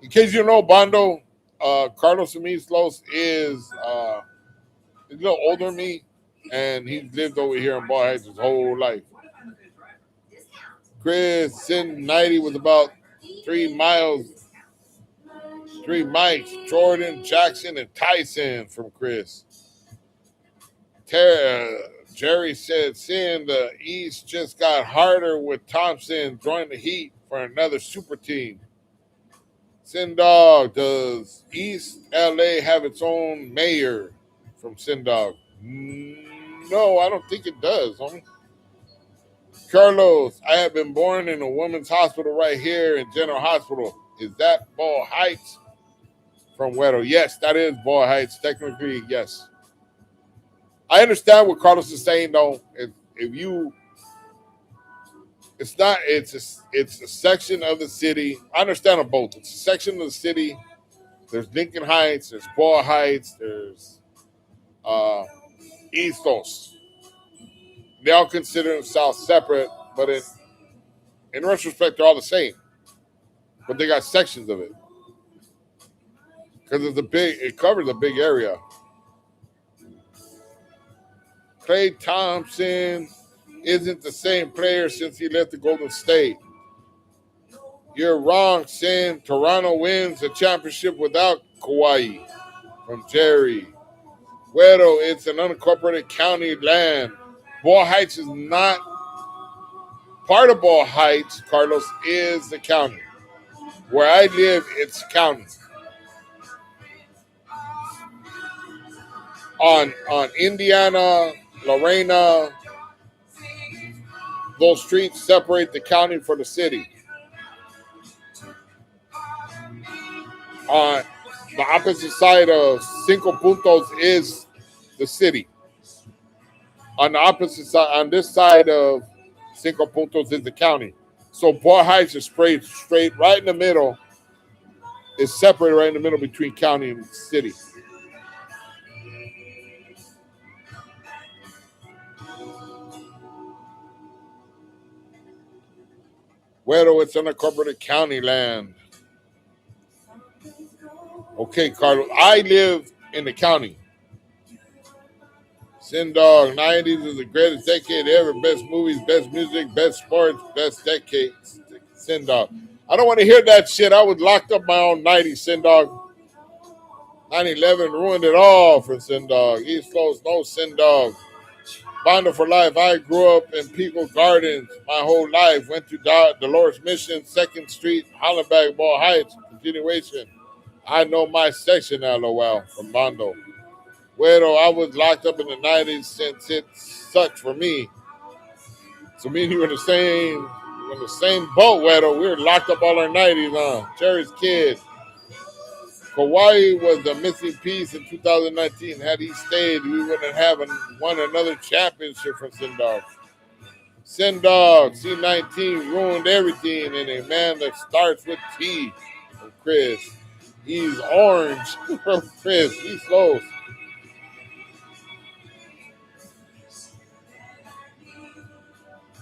In case you know, Bondo, Carlos from East Los is a little older than me, and he's lived over here in Ball Heights his whole life. Chris, Sin 90 was about 3 miles. 3 mics. Jordan, Jackson, and Tyson from Chris. Jerry said, Sin, the East just got harder with Thompson joining the Heat for another super team. Sin Dog, does East LA have its own mayor? From Sin Dog. No, I don't think it does, homie. Carlos, I have been born in a women's hospital right here in General Hospital. Is that Ball Heights? From Weddle. Yes, that is Ball Heights. Technically, yes. I understand what Carlos is saying, though. If you, it's not. It's a section of the city. I understand them both. It's a section of the city. There's Lincoln Heights. There's Ball Heights. There's Eastos. They all consider themselves separate, but in retrospect, they're all the same. But they got sections of it because it covers a big area. Klay Thompson isn't the same player since he left the Golden State. You're wrong, Sin. Toronto wins the championship without Kawhi. From Jerry. Bueno, it's an unincorporated county land. Ball Heights is not part of Ball Heights. Carlos is the county. Where I live, it's county. On Indiana, Lorena, those streets separate the county from the city. On the opposite side of Cinco Puntos is the city. On the opposite side, on this side of Cinco Puntos is the county. So Ball Heights is straight right in the middle. It's separated right in the middle between county and city. Bueno, it's unincorporated county land. Okay, Carlos. I live in the county. Sin Dog, 90s is the greatest decade ever. Best movies, best music, best sports, best decades. Sin Dog. I don't want to hear that shit. I was locked up my own 90s, Sin Dog. 9/11 ruined it all for Sin Dog. East Coast, no Sin Dog. Bondo for life. I grew up in Pico Gardens my whole life. Went to Dolores Mission, 2nd Street, Hollenbach, Ball Heights. Continuation. I know my section, LOL, from Bondo. Bueno, I was locked up in the 90s since it sucked for me. So me and you were in the same boat, Bueno. We were locked up all our 90s on. Jerry's kid. Kawhi was the missing piece in 2019. Had he stayed, we wouldn't have won another championship from Sin Dog. Sin Dog, C19 ruined everything, and a man that starts with T from Chris. He's orange from Chris. He's close.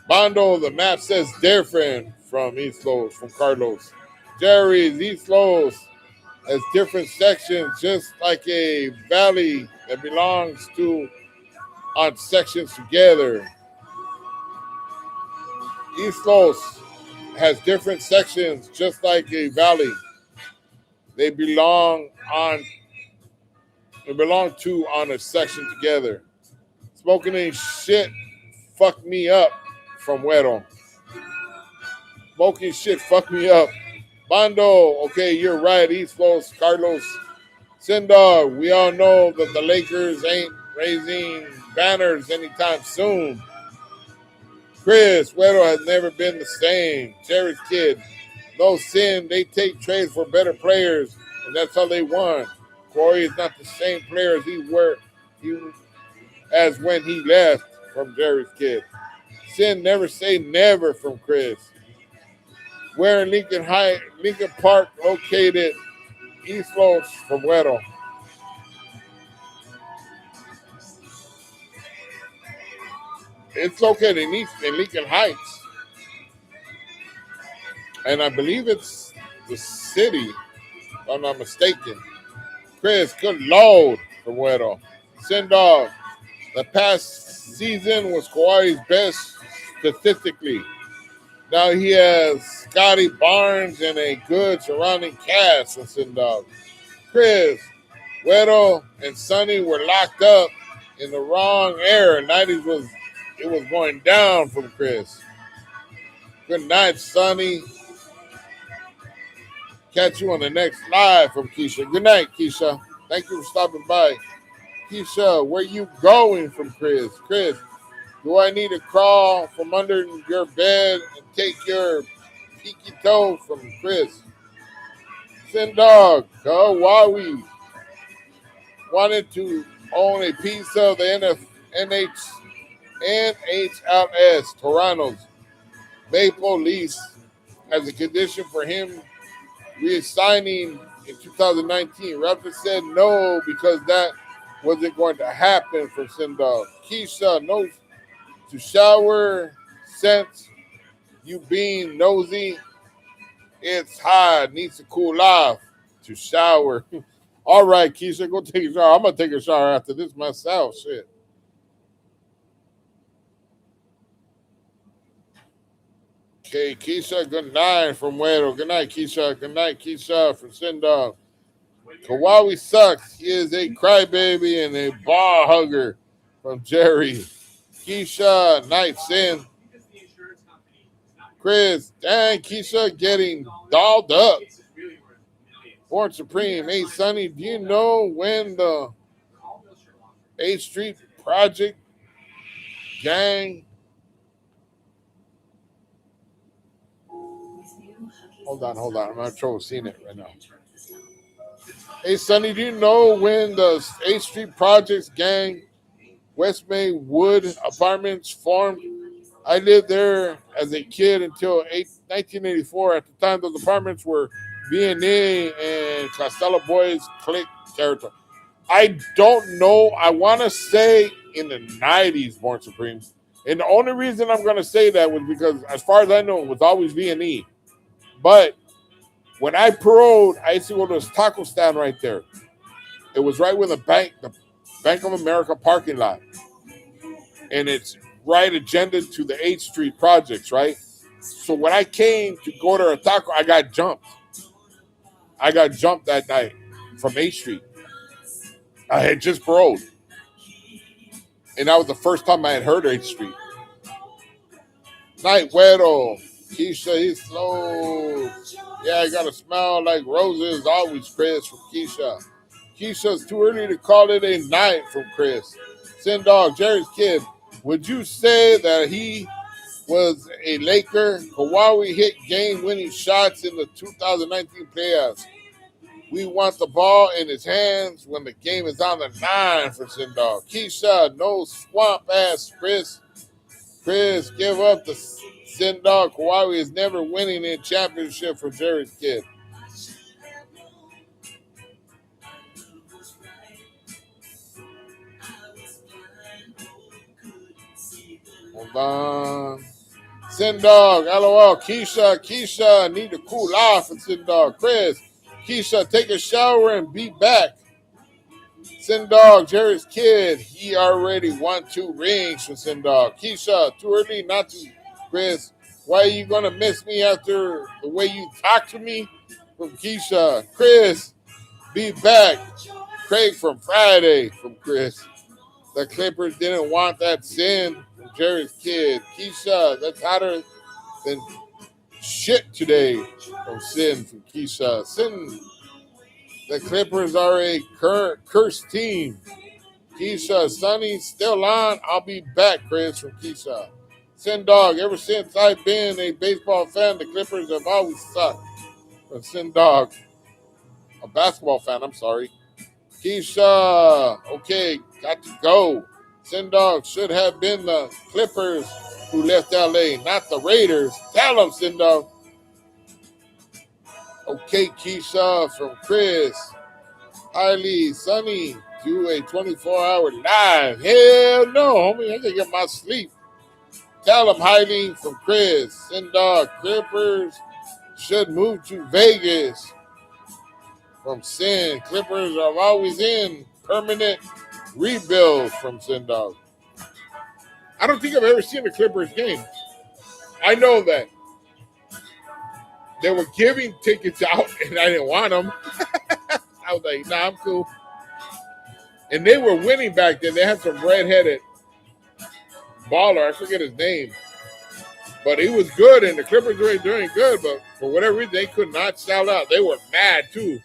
Bondo, the map says different from East Los, from Carlos. Jerry's East Los has different sections, just like a valley that belongs to on sections together. East Los has different sections, just like a valley. They belong to on a section together. Smoking ain't shit fucked me up from Weddle. Smoking shit fucked me up. Bondo, okay, you're right. East Los, Carlos. Sin Dog, we all know that the Lakers ain't raising banners anytime soon. Chris, Weddle has never been the same. Jerry's kid. No Sin, they take trades for better players, and that's how they won. Corey is not the same player as when he left from Jerry's kid. Sin, never say never from Chris. Where in Lincoln Park located East Los from Weddle. It's located in Lincoln Heights. And I believe it's the city, if I'm not mistaken. Chris, good load from Weddle. Sin Dog, the past season was Kawhi's best statistically. Now he has Scotty Barnes and a good surrounding cast from Sin Dog. Chris, Weddle, and Sonny were locked up in the wrong era. 90s was going down from Chris. Good night, Sonny. Catch you on the next live from Keisha. Good night, Keisha. Thank you for stopping by. Keisha, where you going from Chris? Chris, do I need to crawl from under your bed and take your peaky toe from Chris? Sin Dog, Huawei wanted to own a piece of the NHLS Toronto's Maple Leafs as a condition for him resigning in 2019. Raptors said no because that wasn't going to happen for Sindog. Keisha knows to shower since you being nosy. It's hot, needs to cool off to shower. All right, Keisha, go take a shower. I'm going to take a shower after this myself. Shit. Okay, Keisha, good night from Weddle. Good night, Keisha. Good night, Keisha from Sindog. Kawaii sucks. He is a crybaby and a ball hugger from Jerry. Keisha, night sin. Chris, dang, Keisha getting dolled up. Born Supreme. Hey, Sonny, do you know when the 8th Street Project gang? Hold on. I'm not trouble seeing it right now. Hey, Sonny, do you know when the 8th Street Projects gang, West May Wood Apartments formed? I lived there as a kid until 1984. At the time, those apartments were B&A and Costello Boys clique territory. I don't know. I want to say in the 90s, Born Supreme. And the only reason I'm going to say that was because, as far as I know, it was always B&E. But when I paroled, I used to go to this taco stand right there. It was right with the Bank of America parking lot. And it's right agendaed to the 8th Street Projects, right? So when I came to go to a taco, I got jumped. That night from 8th Street. I had just paroled. And that was the first time I had heard 8th Street. Night Weddle. Keisha, he's slow. Yeah, I gotta smell like roses always, Chris, from Keisha. Keisha's too early to call it a night from Chris. Sin Dog, Jerry's kid. Would you say that he was a Laker? Kawhi hit game-winning shots in the 2019 playoffs. We want the ball in his hands when the game is on the line for Sin Dog. Keisha, no swamp-ass Chris. Chris, give up the Sin Dog. Kawhi is never winning in championship for Jerry's kid. Hold on. Sin Dog, LOL. Keisha, need to cool off for Sin Dog. Chris, Keisha, take a shower and be back. Sin Dog, Jerry's kid, he already won 2 rings for Sin Dog. Keisha, too early not to. Chris, why are you going to miss me after the way you talk to me? From Keisha. Chris, be back. Craig from Friday from Chris. The Clippers didn't want that sin from Jerry's kid. Keisha, that's hotter than shit today from Sin from Keisha. Sin, the Clippers are a cursed team. Keisha, Sonny, still on. I'll be back, Chris from Keisha. Sin Dog, ever since I've been a baseball fan, the Clippers have always sucked. From Sin Dog, a basketball fan, I'm sorry. Keisha, okay, got to go. Sin Dog should have been the Clippers who left LA, not the Raiders. Tell them, Sin Dog. Okay, Keisha from Chris. Highly Sunny, do a 24-hour live. Hell no, homie, I gotta get my sleep. Tell them, Highly from Chris. Sin Dog, Clippers should move to Vegas. From Sin, Clippers are always in permanent rebuild from Sin Dog. I don't think I've ever seen a Clippers game. I know that. They were giving tickets out, and I didn't want them. I was like, nah, I'm cool. And they were winning back then. They had some redheaded baller. I forget his name. But he was good, and the Clippers were doing good. But for whatever reason, they could not sell out. They were mad, too.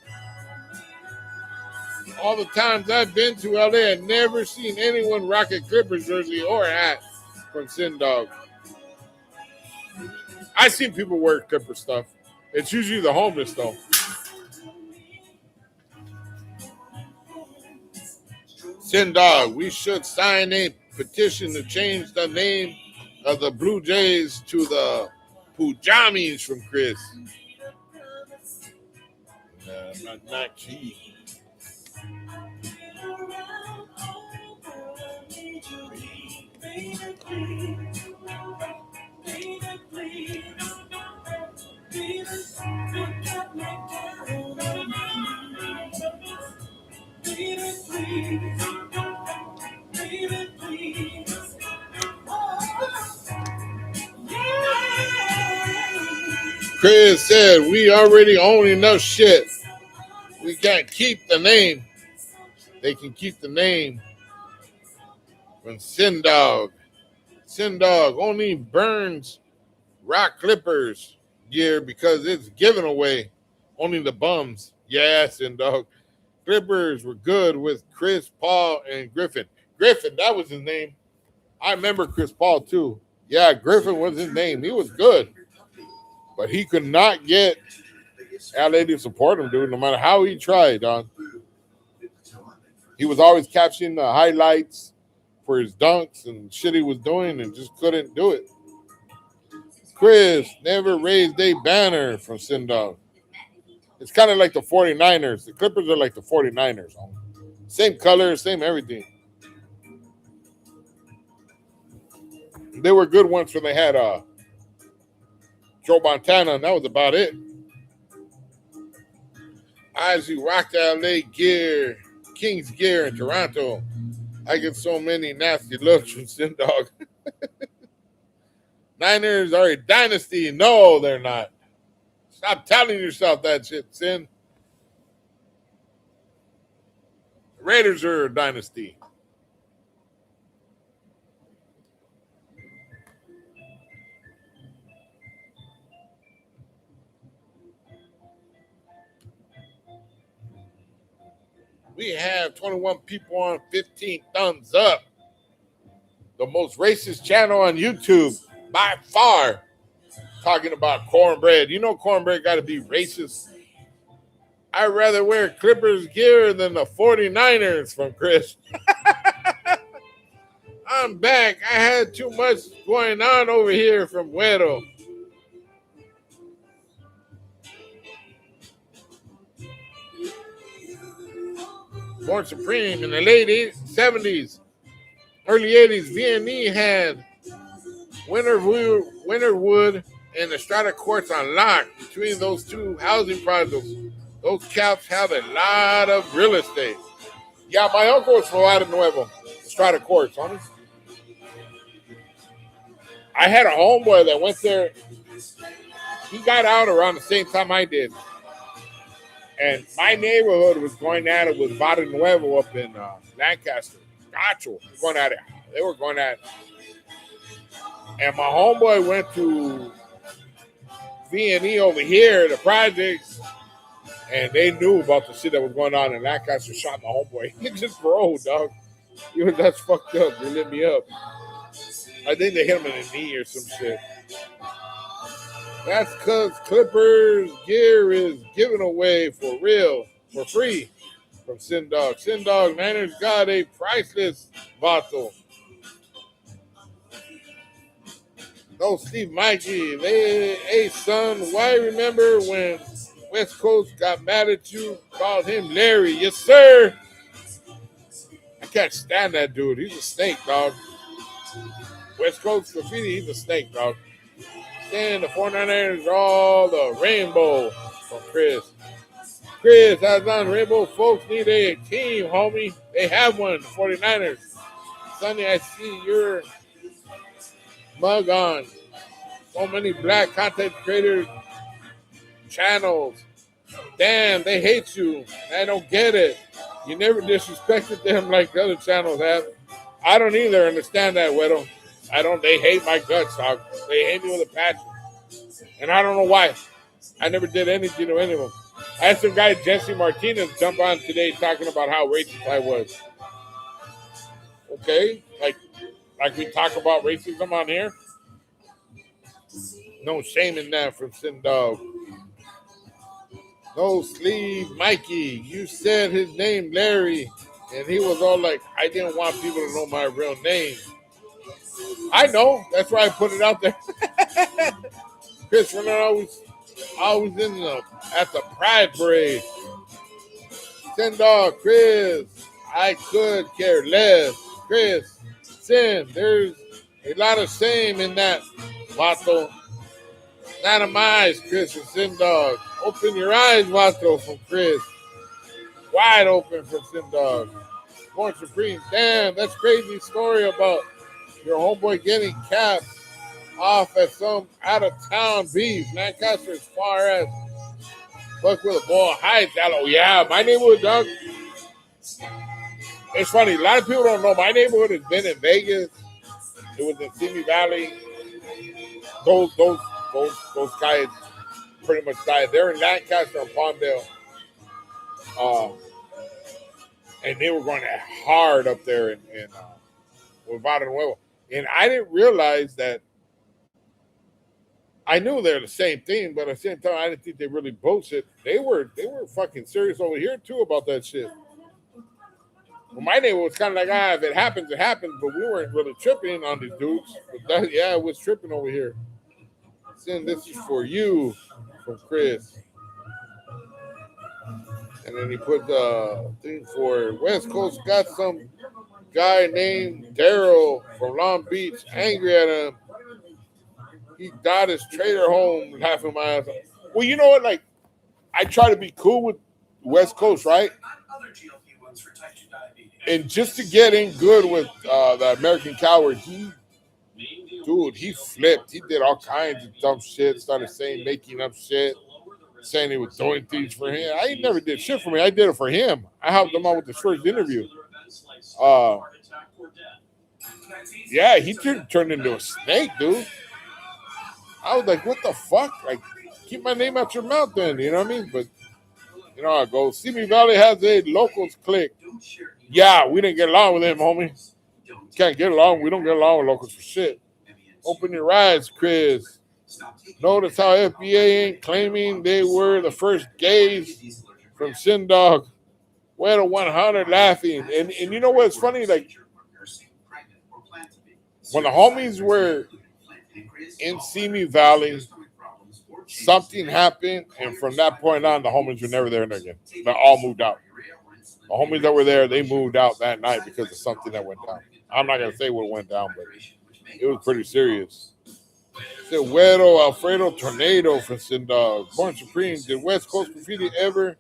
All the times I've been to LA, I've never seen anyone rock a Clippers jersey or hat from Sin Dog. I've seen people wear Clipper stuff. It's usually the homeless, though. Sin Dog, we should sign a petition to change the name of the Blue Jays to the Pujamis from Chris. Not cheap. Chris said, we already own enough shit. We can't keep the name. They can keep the name from Sin Dog. Sin Dog only burns Rock Clippers gear because it's given away. Only the bums. Yeah, Sin Dog. Clippers were good with Chris Paul and Griffin. Griffin, that was his name. I remember Chris Paul too. Yeah, Griffin was his name. He was good. But he could not get LA to support him, dude, no matter how he tried, dog. He was always capturing the highlights for his dunks and shit he was doing and just couldn't do it. Chris never raised a banner from Sin Dog. It's kind of like the 49ers. The Clippers are like the 49ers. Same color, same everything. They were good ones when they had Joe Montana, and that was about it. Ozzy rocked LA gear, Kings gear in Toronto. I get so many nasty looks from Sin Dog. Niners are a dynasty. No, they're not. Stop telling yourself that shit, Sin. The Raiders are a dynasty. We have 21 people on, 15 thumbs up. The most racist channel on YouTube by far. Talking about cornbread. You know cornbread got to be racist. I'd rather wear Clippers gear than the 49ers from Chris. I'm back. I had too much going on over here from Güero. Born Supreme in the late 70s, early 80s, V&E had Winterwood and the Strata Courts on lock. Between those two housing projects, those caps have a lot of real estate. Yeah, my uncle was from Vado Nuevo, Strata Courts, homie. I had a homeboy that went there. He got out around the same time I did. And my neighborhood was going at it with Vado Nuevo up in Lancaster. Gacho going at it. They were going at it. And my homeboy went to V&E over here, the projects, and they knew about the shit that was going on in Lancaster. Shot my homeboy. He just bro, dog. That's fucked up. They lit me up. I think they hit him in the knee or some shit. That's because Clippers gear is given away for real, for free from Sin Dog. Sin Dog, Niners got a priceless bottle. No, Steve Mikey. Hey, son, why remember when West Coast got mad at you, called him Larry? Yes, sir. I can't stand that dude. He's a snake, dog. West Coast graffiti, he's a snake, dog. The 49ers are all the rainbow from Chris. Chris, as on Rainbow folks need a team, homie. They have one, the 49ers. Sonny, I see your mug on. So many black content creators channels. Damn, they hate you. I don't get it. You never disrespected them like the other channels have. I don't either understand that, Widow. I don't. They hate my guts, dog. They hate me with a passion, and I don't know why. I never did anything to any of them. I had some guy, Jesse Martinez, jump on today talking about how racist I was. Okay, like we talk about racism on here. No shame in that from Sin Dog. No sleeve, Mikey. You said his name, Larry, and he was all like, "I didn't want people to know my real name." I know. That's why I put it out there. Chris, we're not always in at the Pride Parade. Sin Dog, Chris. I could care less. Chris, Sin. There's a lot of shame in that, Vato. Not of my eyes, Chris and Sin Dog. Open your eyes, Vato, from Chris. Wide open for Sin Dog. Born Supreme. Damn, that's crazy story about your homeboy getting capped off at some out-of-town beef. Lancaster as far as fuck with a ball heights. Oh, yeah, my neighborhood, dog. It's funny. A lot of people don't know my neighborhood has been in Vegas. It was in Simi Valley. Those guys pretty much died. They're in Lancaster and Palmdale. And they were going hard up there in Nevada Nuevo. And I didn't realize that. I knew they're the same thing, but at the same time, I didn't think they really bullshit. They were fucking serious over here too about that shit. Well, my neighbor was kind of like, if it happens, it happens, but we weren't really tripping on these dudes. But it was tripping over here. Sin, this is for you, from Chris. And then he put the thing for West Coast. Got some guy named Daryl from Long Beach angry at him. He got his trailer home laughing my ass off. Well, you know what? Like, I try to be cool with West Coast, right? And just to get in good with the American Coward, he flipped. He did all kinds of dumb shit. Started making up shit, saying he was doing things for him. I never did shit for me. I did it for him. I helped him out with his first interview. Yeah, he turned into a snake, dude. I was like, what the fuck? Like, keep my name out your mouth then, you know what I mean? But, you know how it goes. Simi Valley has a locals clique. Yeah, we didn't get along with them, homie. Can't get along. We don't get along with locals for shit. Open your eyes, Chris. Notice how FBA ain't claiming they were the first gays from Sin Dog. We're the 100 laughing. And you know what's funny? Like, when the homies were in Simi Valley, something happened, and from that point on, the homies were never there again. They all moved out. The homies that were there, they moved out that night because of something that went down. I'm not going to say what went down, but it was pretty serious. Said Güero Alfredo Tornado from Sin Dog. Born Supreme, did West Coast Graffiti ever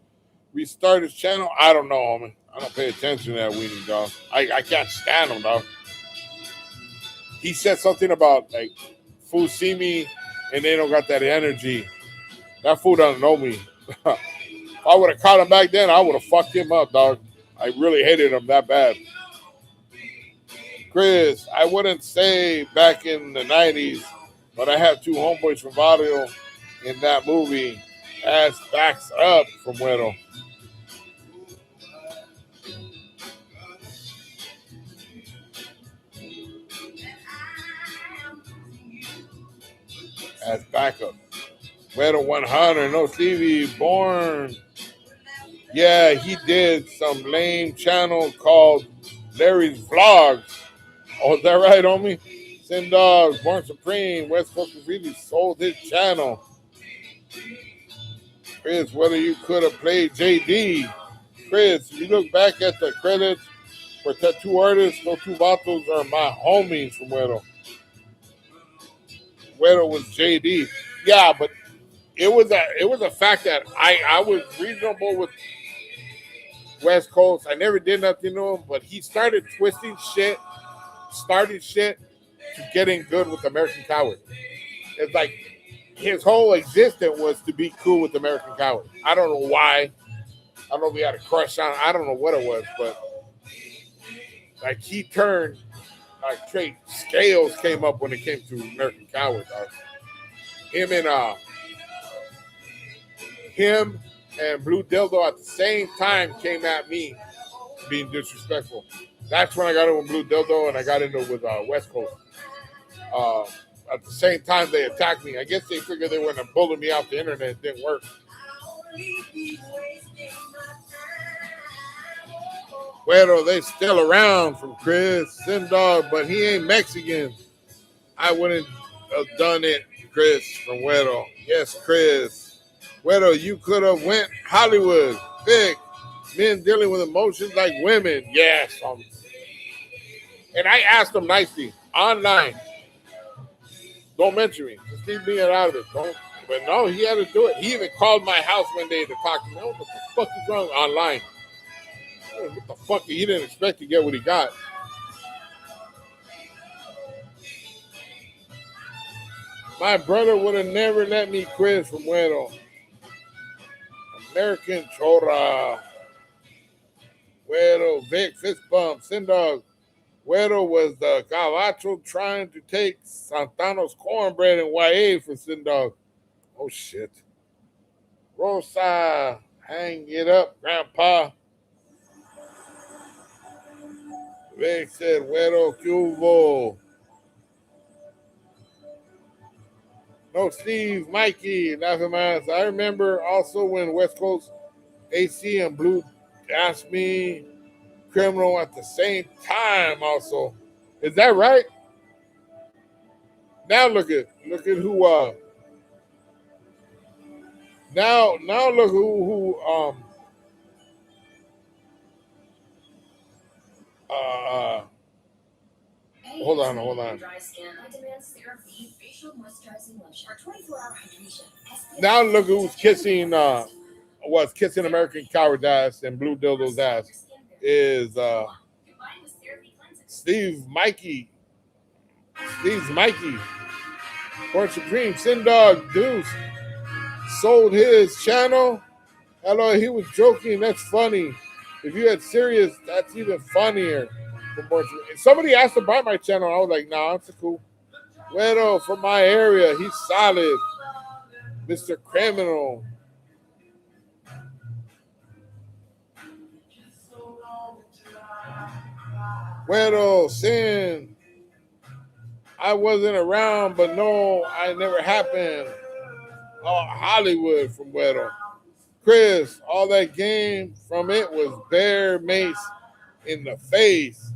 restart his channel? I don't know, homie. I don't pay attention to that weenie, dog. I can't stand him, dog. He said something about, like, fool see me and they don't got that energy. That fool doesn't know me. If I would have caught him back then, I would have fucked him up, dog. I really hated him that bad. Chris, I wouldn't say back in the 90s, but I have two homeboys from Barrio in that movie. Ass backs up from Güero. As backup. Güero 100, no Stevie, born. Yeah, he did some lame channel called Larry's Vlogs. Oh, is that right, homie? Sin Dog, Born Supreme, West Coast really sold his channel. Chris, whether you could have played JD. Chris, you look back at the credits for tattoo artists, those two vatos are my homies from Güero. Güero was JD. Yeah, but it was a fact that I was reasonable with West Coast. I never did nothing to him, but he started twisting shit, started shit to getting good with American Coward. It's like his whole existence was to be cool with American Coward. I don't know why. I don't know if he had a crush on. I don't know what it was, but like he turned like straight scales came up when it came to American Coward. Him and him and Blue Dildo at the same time came at me being disrespectful. That's when I got in with Blue Dildo and I got into it with West Coast. Uh, at the same time they attacked me. I guess they figured they were going to bully me off the internet. It didn't work. Well, they still around from Chris Sindog, but he ain't Mexican. I wouldn't have done it, Chris from Güero. Yes, Chris. Güero, you could have went Hollywood. Big. Men dealing with emotions like women. Yes. And I asked him nicely, online. Don't mention me. Just leave me out of it. Don't. But no, he had to do it. He even called my house one day to talk to me. What the fuck is wrong online? What the fuck? He didn't expect to get what he got. My brother would have never let me quit from Güero. American Chora. Güero, Vic, fist bump, Sindog. Güero was the Gabacho trying to take Santano's cornbread and YA for Sindog. Oh, shit. Rosa, hang it up, Grandpa. Vic said, Güero, Cubo. No, Steve, Mikey, laughing my ass. I remember also when West Coast AC and Blue asked me criminal at the same time also. Is that right? Now look at who now look who hold on. Now look who's kissing was kissing American Coward's ass and Blue Dildo's ass is Steve's Mikey. Born Supreme, Sindog Deuce sold his channel. Hello, he was joking. That's funny. If you had serious, that's even funnier. If somebody asked to buy my channel, I was like, nah, it's cool. Güero from my area, he's solid. Mr. Criminal. Güero, Sin. I wasn't around, but no, I never happened. Oh, Hollywood from Güero. Chris, all that game from it was bare mace in the face.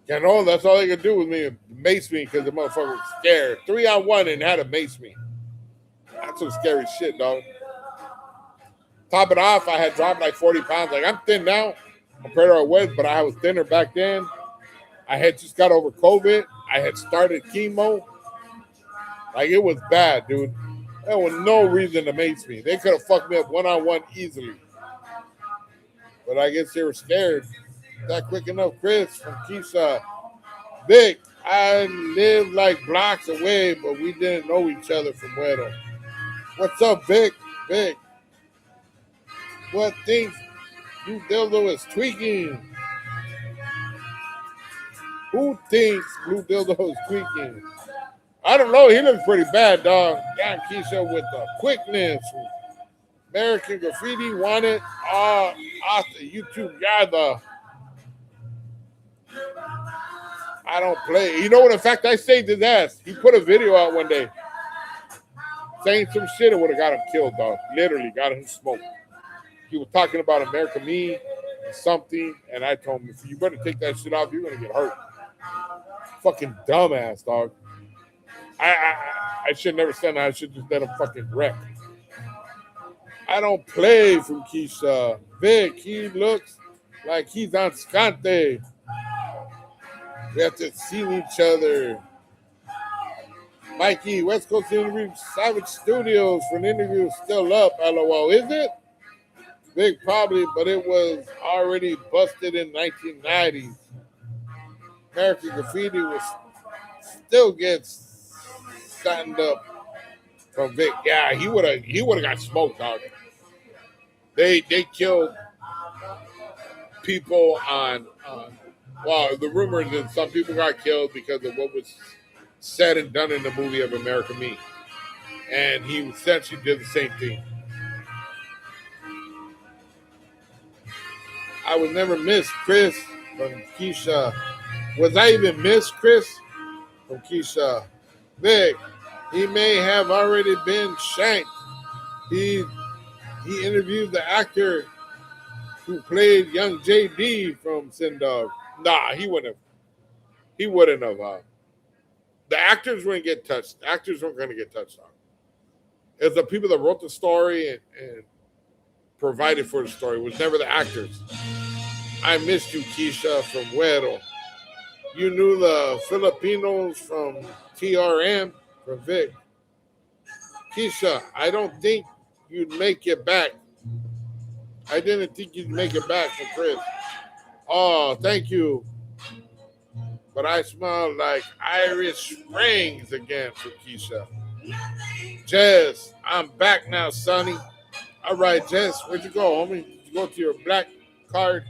You know, that's all they could do with me, mace me because the motherfucker was scared. 3-on-1 and had to mace me. That's some scary shit, dog. Top it off, I had dropped like 40 pounds. Like, I'm thin now compared to I was, but I was thinner back then. I had just got over COVID. I had started chemo. Like, it was bad, dude. There was no reason to mace me. They could have fucked me up one-on-one easily. But I guess they were scared. Not quick enough, Chris from Keisha. Vic, I lived like blocks away, but we didn't know each other from Güero. What's up, Vic? Vic. What thinks Blue Dildo is tweaking? Who thinks Blue Dildo is tweaking? I don't know. He looks pretty bad, dog. Damn, Keisha with the quickness. American Graffiti wanted off the YouTube guy. I don't play. You know what? In fact, I saved his ass. He put a video out one day saying some shit that would have got him killed, dog. Literally got him smoked. He was talking about America Me and something, and I told him, you better take that shit off. You're going to get hurt. Fucking dumbass, dog. I should never said that. I should just let him fucking wreck. I don't play from Keisha. Vic, he looks like he's on Scante. We have to see each other. Mikey, West Coast interview, Savage Studios for an interview still up. LOL. Is it? Big probably, but it was already busted in 1990s. American Graffiti was still gets stand up from Vic. Yeah, he would have got smoked, dog. They killed people on well, the rumor is that some people got killed because of what was said and done in the movie of American Me. And he essentially did the same thing. I was never missed, Chris, from Keisha. Was I even missed, Chris, from Keisha? Vic, he may have already been shanked. He interviewed the actor who played young JD from Sin Dog. Nah, he wouldn't have. He wouldn't have. The actors wouldn't get touched. The actors weren't going to get touched on. It's the people that wrote the story and provided for the story. It was never the actors. I missed you, Keisha, from Güero. You knew the Filipinos from TRM, from Vic. Keisha, I don't think you'd make it back. I didn't think you'd make it back from Chris. Oh, thank you. But I smell like Irish Springs again from Keisha. Jess, I'm back now, Sonny. All right, Jess, where'd you go, homie? Did you go to your black card?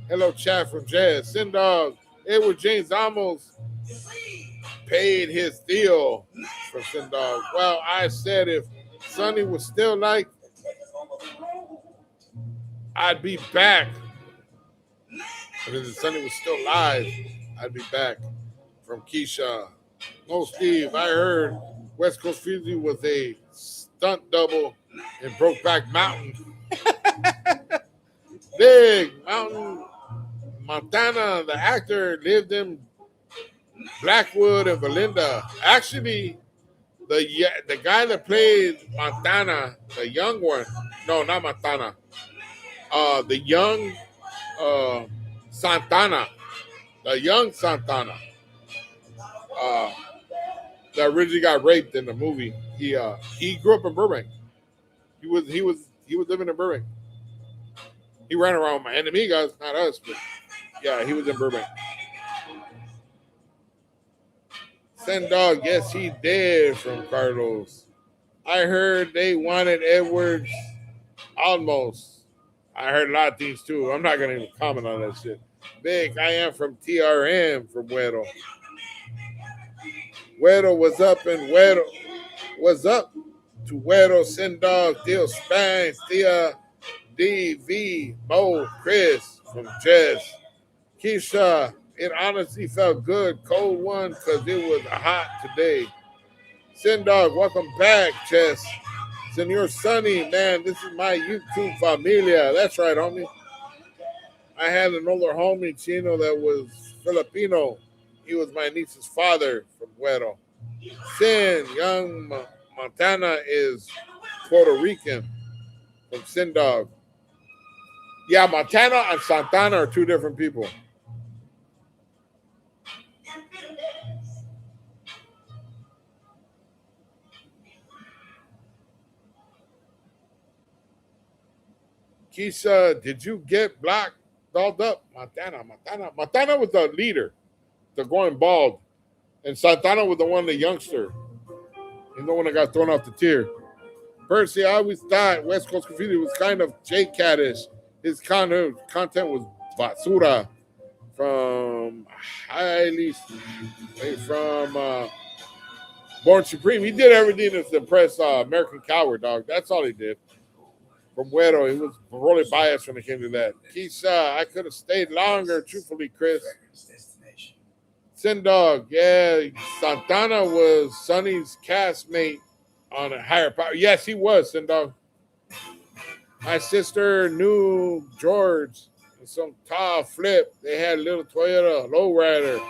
Hello, chat from Jess. Sin Dog. Edward James almost paid his deal for Sin Dog. Well, I said if Sonny was still like, I'd be back. I mean, if Sonny was still live, I'd be back. From Keisha. No, Steve, I heard West Coast Fuji was a stunt double in Brokeback Mountain. Big Mountain, Montana, the actor lived in Blackwood and Belinda. Actually, the guy that played Montana, the young one, no, not Montana, the young Santana, the young Santana, that originally got raped in the movie. He grew up in Burbank. He was living in Burbank. He ran around with my enemigas, not us, but yeah, he was in Burbank. Send Dog, yes, he did, from Carlos. I heard they wanted Edwards almost. I heard a lot of things too. I'm not going to even comment on that shit. Big, I am from TRM, from Güero. Güero was up and Güero was up to Güero, Send Dog, Theo Spang, Thea, DV, Mo, Chris, from Jess. Keisha, it honestly felt good. Cold one because it was hot today. Sin Dog, welcome back, Chess. Senor Sunny, man, this is my YouTube familia. That's right, homie. I had an older homie, Chino, that was Filipino. He was my niece's father from Güero. Sin, young Montana is Puerto Rican from Sin Dog. Yeah, Montana and Santana are two different people. Keisha, did you get black dolled up? Montana was the leader, the going bald. And Santana was the one, the youngster. He's the one that got thrown off the tier. Percy, I always thought West Coast Graffiti was kind of J-Catish. His content was basura from Born Supreme. He did everything to impress American Coward, dog. That's all he did. From Güero, he was really biased when it came to that. Keisha, I could have stayed longer, truthfully, Chris. Sin Dog, yeah, Santana was Sonny's castmate on a higher power. Yes, he was, Sin Dog. My sister knew George and some tall flip. They had a little Toyota lowrider.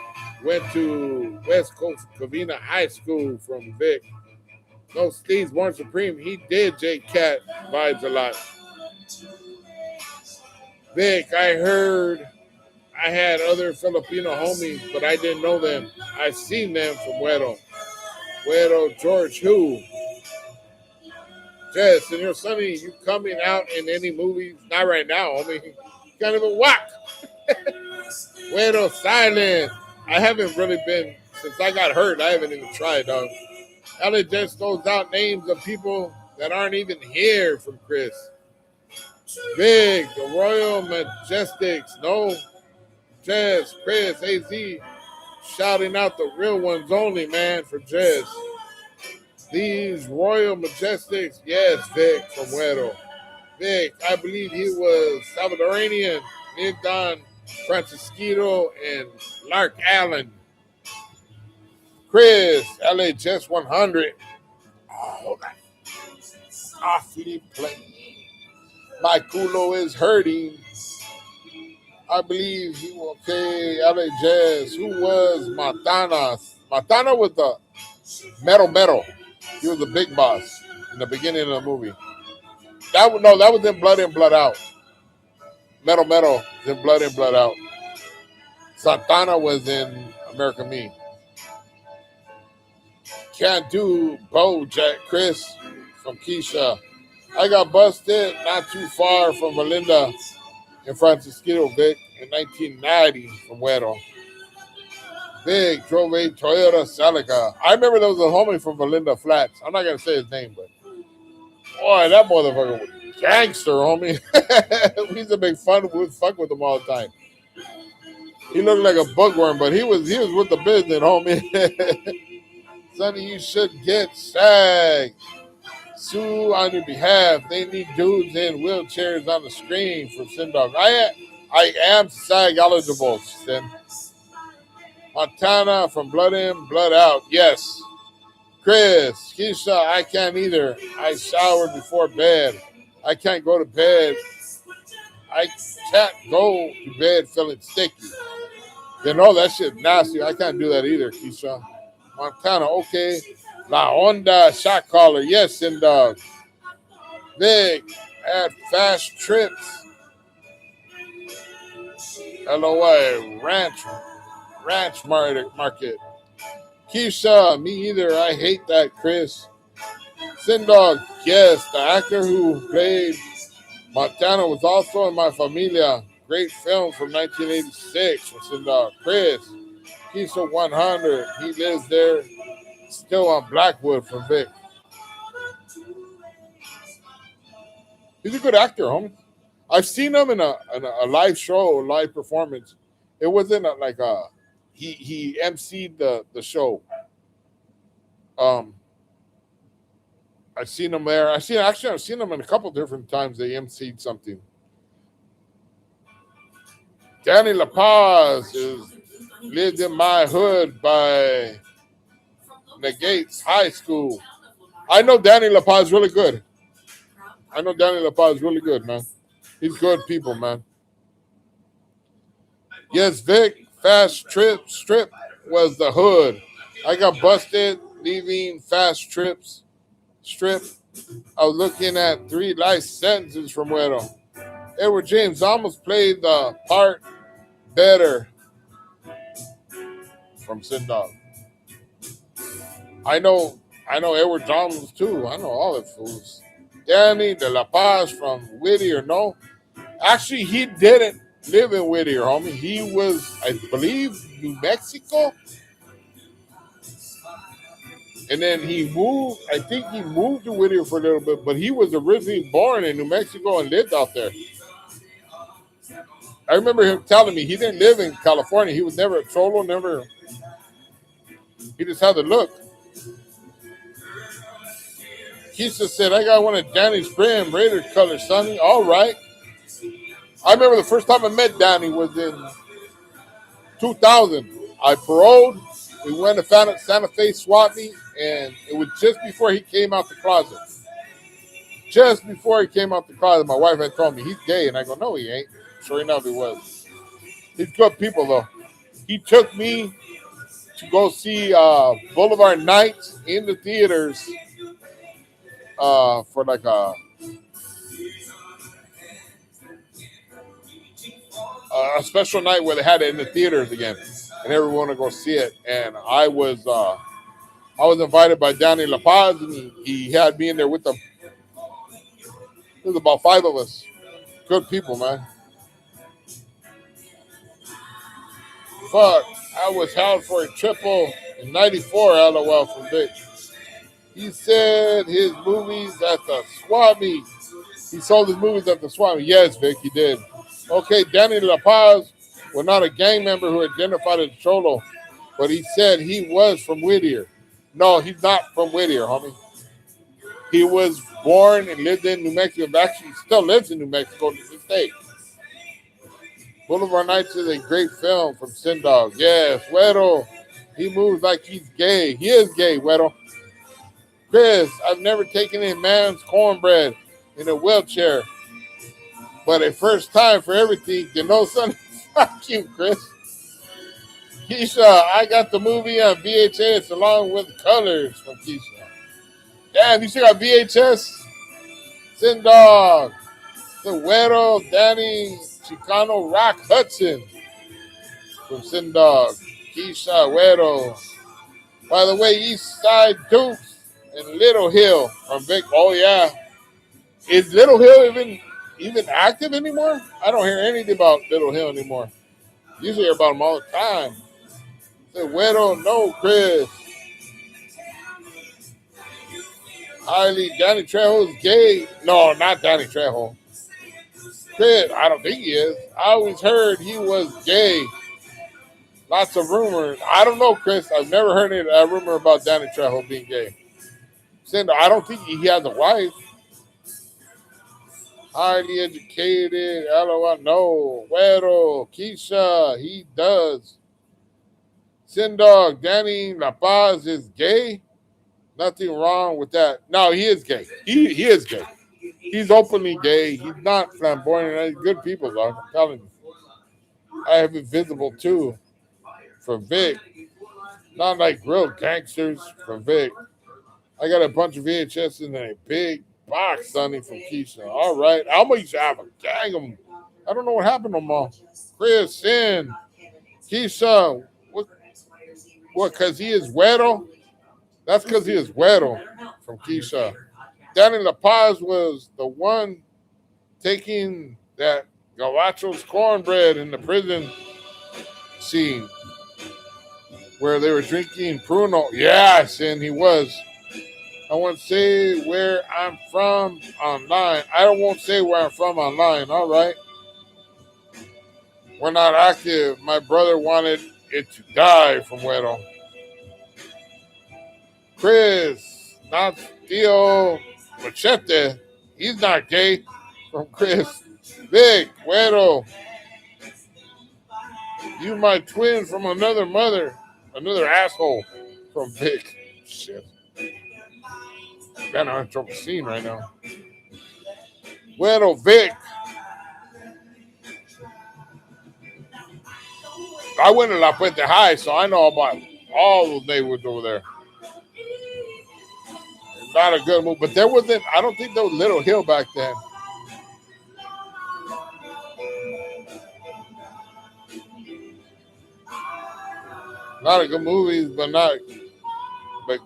Went to West Coast Covina High School from Vic. No, Steve's Born Supreme. He did J-Cat vibes a lot. Vic, I heard I had other Filipino homies, but I didn't know them. I seen them from Güero. Güero, George, who? Jess, and your Sonny, you coming out in any movies? Not right now, homie. You can't even walk. Güero, silent. I haven't really been, since I got hurt, I haven't even tried, dog. LA just throws out names of people that aren't even here from Chris. Big, the Royal Majestics, no, Jazz, Chris, AZ, shouting out the real ones only, man, for Jazz. These Royal Majestics, yes, Vic from Huero. Vic, I believe he was Salvadorian, lived on Francisquito and Lark Allen. Chris, LA Jets 100. Oh, that's awfully plain. My culo is hurting. I believe he was okay. LA Jazz. Who was Matana? Matana was the metal. He was the big boss in the beginning of the movie. That was in Blood In, Blood Out. Metal was in Blood In, Blood Out. Santana was in American Me. Can't do Bojack Chris from Keisha. I got busted not too far from Melinda in Francisquito, Vic, in 1990 from Huero. Vic drove a Toyota Celica. I remember there was a homie from Melinda Flats. I'm not going to say his name, but boy, that motherfucker was gangster, homie. We used to make fun with him all the time. He looked like a bookworm, but he was with the business, homie. Sonny, you should get SAG. Sue on your behalf. They need dudes in wheelchairs on the screen for Sindog. I am SAG eligible, Sin. Montana from Blood In, Blood Out. Yes. Chris, Keisha, I can't either. I showered before bed. I can't go to bed. I can't go to bed feeling sticky. You know that shit nasty. I can't do that either, Keisha. Montana, okay. La Honda shot caller. Yes, Sindog. Vic at Fast Trips. LOI Ranch Market. Keisha, me either. I hate that, Chris. Sindog, yes. The actor who played Montana was also in My Familia. Great film from 1986 from Sindog. Chris, Keisha 100. He lives there. Still on Blackwood from Vic. He's a good actor, homie. I've seen him in a live show, live performance. It wasn't he emceed the show. I've seen him there. I've seen him in a couple different times. They emceed something. Danny La Paz lived in my hood by Negates High School. I know Danny La Paz really good. Man. He's good people, man. Yes, Vic, Fast Strip was the hood. I got busted leaving Fast Strip. I was looking at 3 life sentences from Huero. Edward James almost played the part better from Sindog. I know Edward Jones too. I know all the fools. Danny De La Paz from Whittier, no. Actually, he didn't live in Whittier, homie. He was, I believe, New Mexico. And then he moved, I think he moved to Whittier for a little bit, but he was originally born in New Mexico and lived out there. I remember him telling me he didn't live in California. He was never a cholo, he just had the look. Keisha said, I got one of Danny's brand Raider colors, Sonny. All right. I remember the first time I met Danny was in 2000. I paroled. We went to Santa Fe swap meet, and it was just before he came out the closet. My wife had told me he's gay, and I go, no, he ain't. Sure enough, he was. He's good people, though. He took me to go see Boulevard Nights in the theaters for like a special night where they had it in the theaters again, and everyone to go see it. And I was invited by Danny La Paz, and he had me in there with them. There was about 5 of us. Good people, man. Fuck, I was held for a triple in '94. LOL from Vic. He said his movies at the swap meet. He sold his movies at the swap meet. Yes, Vic, he did. Okay, Danny La Paz was not a gang member who identified as Cholo, but he said he was from Whittier. No, he's not from Whittier, homie. He was born and lived in New Mexico. And actually, still lives in New Mexico to this day. Boulevard Nights is a great film from Sin Dog. Yes, Güero. He moves like he's gay. He is gay, Güero. Chris, I've never taken a man's cornbread in a wheelchair, but a first time for everything. You know, son, fuck you, Chris. Keisha, I got the movie on VHS along with colors from Keisha. Damn, you still got VHS? Sin Dog, the Güero, Danny, Chicano, Rock Hudson from Sin Dog. Keisha, Güero. By the way, East Side Dukes and Little Hill from Vic. Oh, yeah. Is Little Hill even active anymore? I don't hear anything about Little Hill anymore. Usually hear about them all the time. Say, Güero, no, Chris. Highly, Danny Trejo's gay. No, not Danny Trejo. Chris, I don't think he is. I always heard he was gay. Lots of rumors. I don't know, Chris. I've never heard a rumor about Danny Trejo being gay. I don't think he has a wife. Highly educated. LOL. No. Güero. Keisha. He does. Sin Dog. Danny La Paz is gay. Nothing wrong with that. No, he is gay. He is gay. He's openly gay. He's not flamboyant. He's good people, though. I'm telling you. I have it visible, too. For Vic. Not like real gangsters for Vic. I got a bunch of VHS in a big box, Sonny, from Keisha. All right. Alma used to have a gang of them. I don't know what happened to them all. Chris, Sin, Keisha. What, because he is Güero? That's because he is Güero from Keisha. Danny La Paz was the one taking that Gabacho's cornbread in the prison scene where they were drinking Pruno. Yes, and he was. I won't say where I'm from online. I won't say where I'm from online. All right. We're not active. My brother wanted it to die from Güero. Chris, not Theo Machete. He's not gay from Chris. Vic, Güero. You my twin from another mother. Another asshole from Vic. Shit. Man, I'm in trouble scene right now. Güero, Vic. I went to La Puente High, so I know about all those neighborhoods over there. Not a good move, but there wasn't, I don't think there was Little Hill back then. Not a good movies, but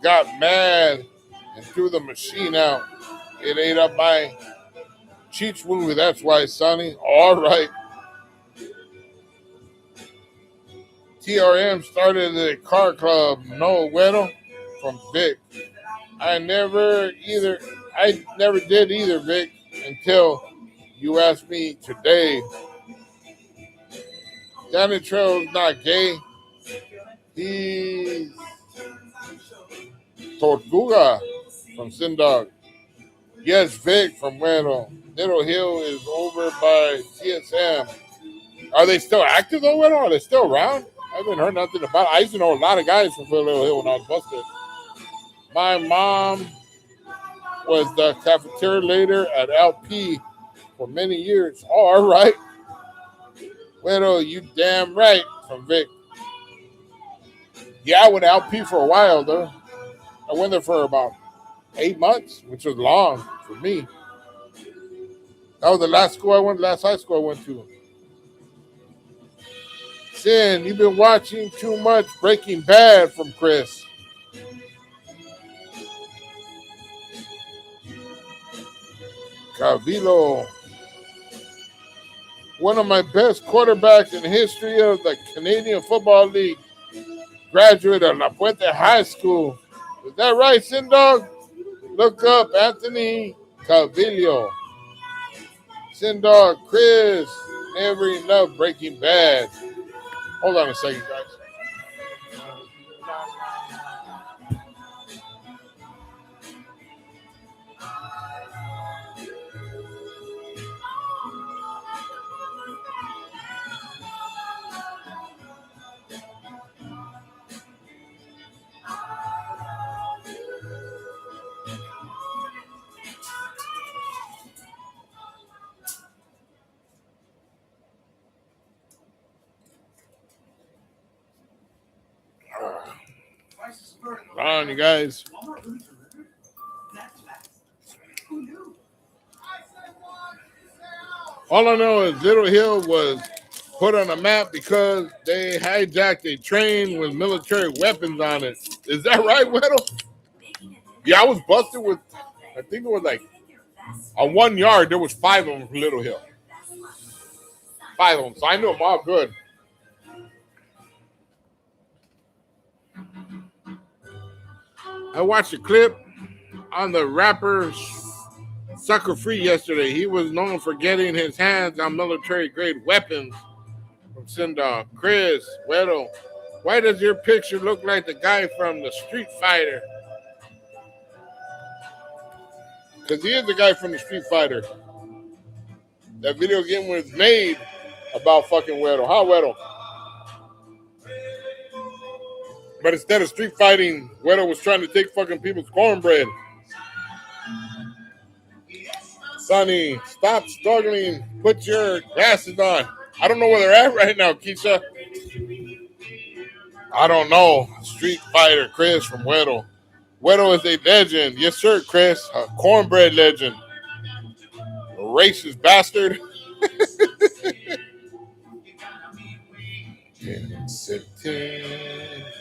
got mad and threw the machine out. It ate up my Cheech movie, that's why, Sonny. All right. TRM started a car club. No, Güero from Vic. I never did either, Vic, until you asked me today. Danny Trejo's not gay. He's Tortuga from Sin Dog. Yes, Vic from Güero. Little Hill is over by CSM. Are they still active though, Güero? Are they still around? I haven't heard nothing about it. I used to know a lot of guys from Little Hill when I was busted. My mom was the cafeteria leader at LP for many years. Oh, all right. Güero, you damn right from Vic. Yeah, I went to LP for a while, though. I went there for about 8 months, which was long for me. That was the last high school I went to. Sin, you've been watching too much Breaking Bad from Chris. Cavilo. One of my best quarterbacks in the history of the Canadian Football League. Graduate of La Puente High School. Is that right, Sin Dog? Look up Anthony Calvillo. Sindar Chris. Never enough Breaking Bad. Hold on a second, guys. Hold on, you guys. That's fast. Who knew? All I know is Little Hill was put on a map because they hijacked a train with military weapons on it. Is that right, Weddle? Yeah, I was busted with, I think it was like, on 1 yard, there was 5 of them from Little Hill. 5 of them, so I knew them all good. I watched a clip on the rapper Sucker Free yesterday. He was known for getting his hands on military-grade weapons from Sindar. Chris, Weddle, why does your picture look like the guy from the Street Fighter? Because he is the guy from the Street Fighter. That video game was made about fucking Weddle. How Weddle? But instead of street fighting, Weddle was trying to take fucking people's cornbread. Sonny, stop struggling. Put your glasses on. I don't know where they're at right now, Keisha. I don't know. Street Fighter, Chris from Weddle. Weddle is a legend. Yes, sir, Chris. A cornbread legend. A racist bastard.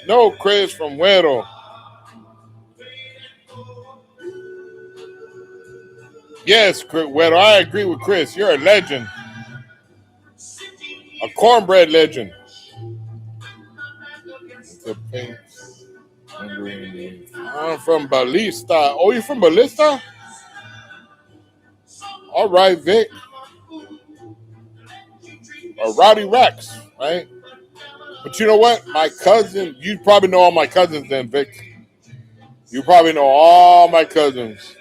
No, Chris from Weddle. Yes, Weddle, I agree with Chris. You're a legend. A cornbread legend. I'm from Ballista. Oh, you're from Ballista? All right, Vic. Rowdy Rex, right? But you know what? My cousin, you probably know all my cousins then, Vic. You probably know all my cousins.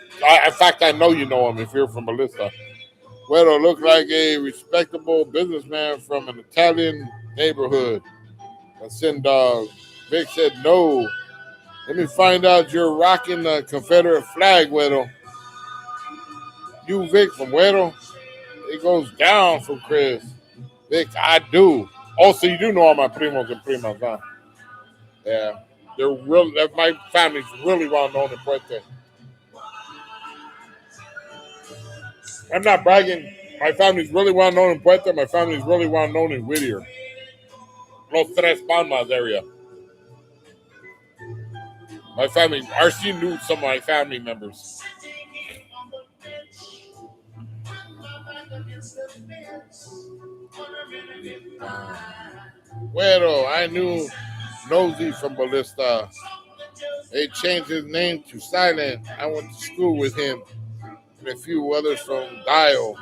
In fact, I know you know them if you're from Ballista. Weddle looked like a respectable businessman from an Italian neighborhood. Sindar. Vic said no. Let me find out you're rocking the Confederate flag, Weddle. You, Vic, from Weddle? It goes down from Chris. Vic, I do. Also, you do know all my primos and primas, huh? Yeah. They're real. My family's really well known in Puente. I'm not bragging. My family's really well known in Puente. My family's really well known in Whittier. Los Tres Palmas area. My family, RC knew some of my family members. Well, I knew Nosy from Ballista. They changed his name to Silent. I went to school with him and a few others from Dial.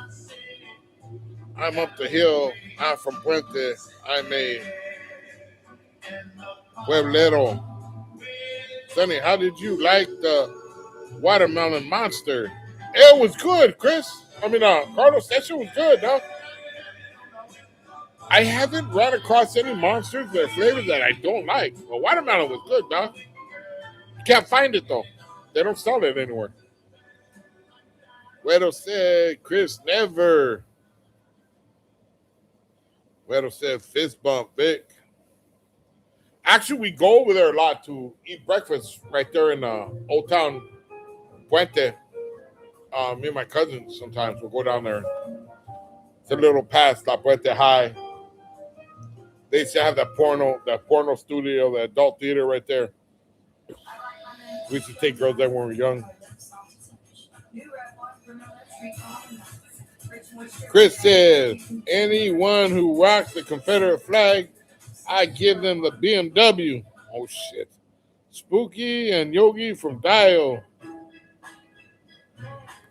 I'm up the hill. I'm from Puente. I'm a Pueblero. Sonny, how did you like the watermelon monster? It was good, Chris. Carlos, that shit was good, dog. I haven't run across any monsters that are flavors that I don't like. But watermelon was good, dog. You can't find it, though. They don't sell it anywhere. Weddle said, Chris never. Weddle said, fist bump, Vic. Actually, we go over there a lot to eat breakfast right there in Old Town Puente. Me and my cousins sometimes will go down there. It's a little past La Puente High. They used to have that porno studio, the adult theater right there. We used to take girls there when we were young. Chris says, anyone who rocks the Confederate flag, I give them the BMW. Oh, shit. Spooky and Yogi from Dial.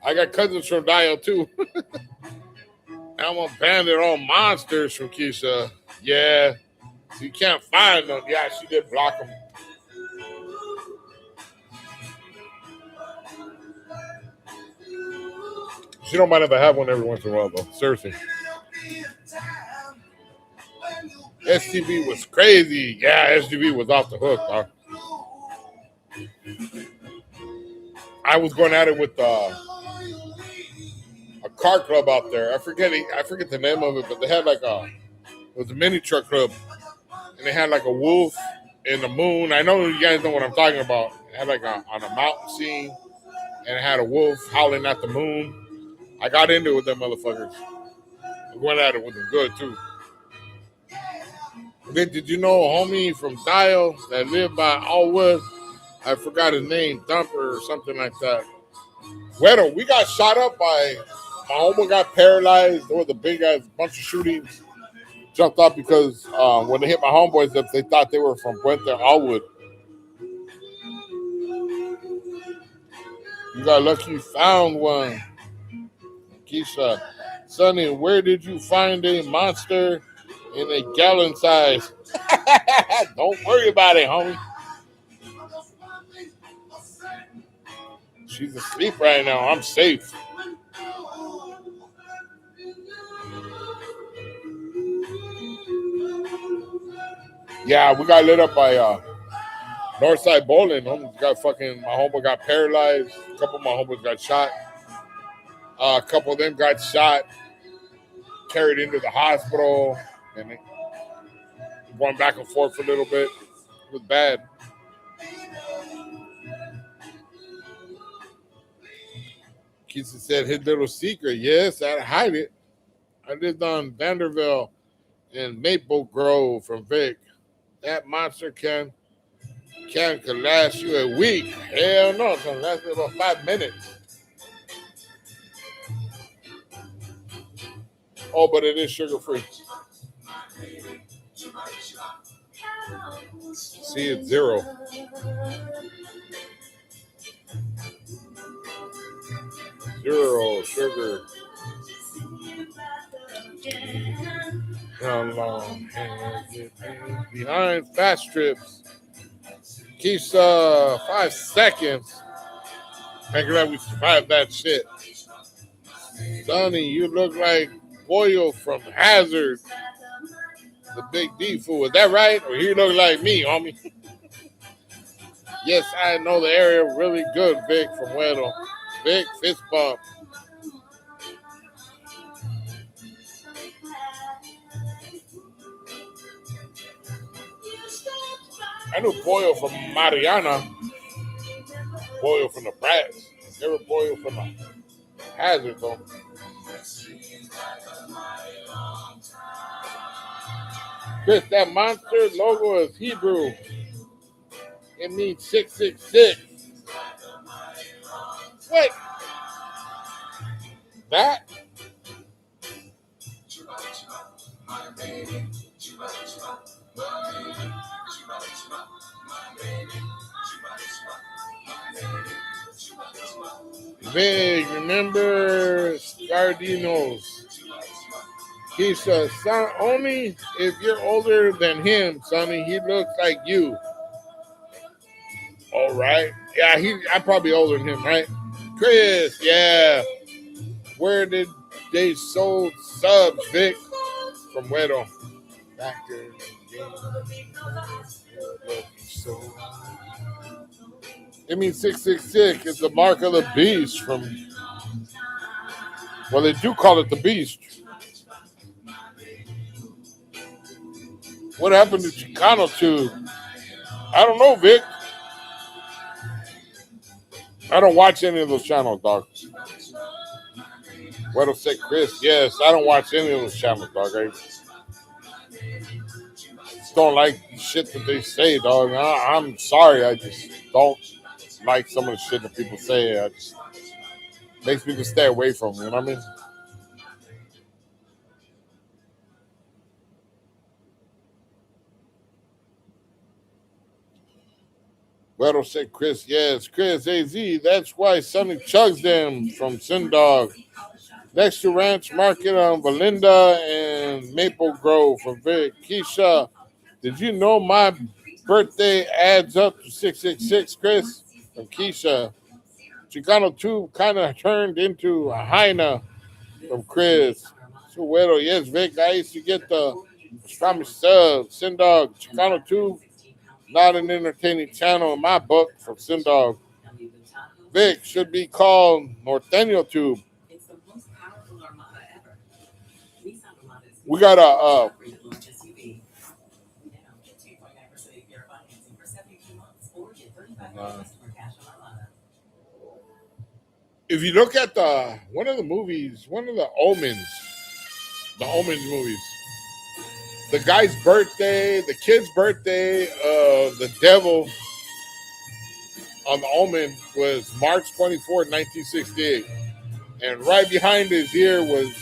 I got cousins from Dial too. I'm a bandit on monsters from Keisha. Yeah. So you can't find them. Yeah, she did block them. She don't mind if I have one every once in a while though. Seriously. STV was crazy. Yeah, STV was off the hook, dog. I was going at it with a car club out there. I forget the name of it, but they had like it was a mini truck club, and they had like a wolf in the moon. I know you guys know what I'm talking about. It had like on a mountain scene, and it had a wolf howling at the moon. I got into it with them motherfuckers. I went at it with them good too. Then did you know a homie from Dial that lived by Allwood? I forgot his name, Thumper or something like that. Well, we got shot up by my homie got paralyzed. There was a big ass bunch of shootings. Jumped out because when they hit my homeboys up, they thought they were from Puente Allwood. You got lucky you found one. Keisha, Sonny, where did you find a monster in a gallon size? Don't worry about it, homie. She's asleep right now. I'm safe. Yeah, we got lit up by Northside Bowling. Got fucking my homeboy got paralyzed. A couple of my homeboys got shot. A couple of them got shot, carried into the hospital, and going back and forth for a little bit. It was bad. Keisha said his little secret. Yes, I'd hide it. I lived on Vanderbilt in Maple Grove from Vic. That monster can could last you a week. Hell no, it can last you about 5 minutes. Oh, but it is sugar free. See, it's 0. Zero sugar. How long has it been behind fast trips? Keeps 5 seconds. Making like we survived that shit. Sonny, you look like Boyle from Hazard. The big D fool. Is that right? Or you look like me, homie? Yes, I know the area really good, Vic from Weddle. Vic, fist bump. I knew Boyle from Mariana. Boyle from the Brats. Never Boyle from the Hazard, though. Chris, that monster logo is Hebrew. It means 666. What? That? Big, remember Scardinos. Keisha, son, only if you're older than him, Sonny. He looks like you. All right. Yeah, I'm probably older than him, right? Chris, yeah. Where did they sold subs, Vic? From Weddle. Back in the game. It means 666. It's the mark of the beast from. Well, they do call it the beast. What happened to Chicano too? I don't know, Vic. I don't watch any of those channels, dog. What'll say Chris? Yes, I don't watch any of those channels, dog. I just don't like the shit that they say, dog. I'm sorry. I just don't like some of the shit that people say. It just makes me just stay away from them, you know what I mean? Weddle said Chris, yes, Chris AZ. That's why Sonny chugs them from Sindog. Next to Ranch Market on Valinda and Maple Grove from Vic. Keisha, did you know my birthday adds up to 666, Chris? From Keisha. Chicano 2 kind of turned into a Hyena from Chris. Suero, yes, Vic. I used to get the Pastrami sub, Sindog. Chicano 2, not an entertaining channel in my book from Sindog. Vic should be called Norteño Tube. We got a if you look at one of the movies, one of the Omens movies, the guy's birthday, the kid's birthday, the devil on the Omen was March 24th, 1968. And right behind his ear was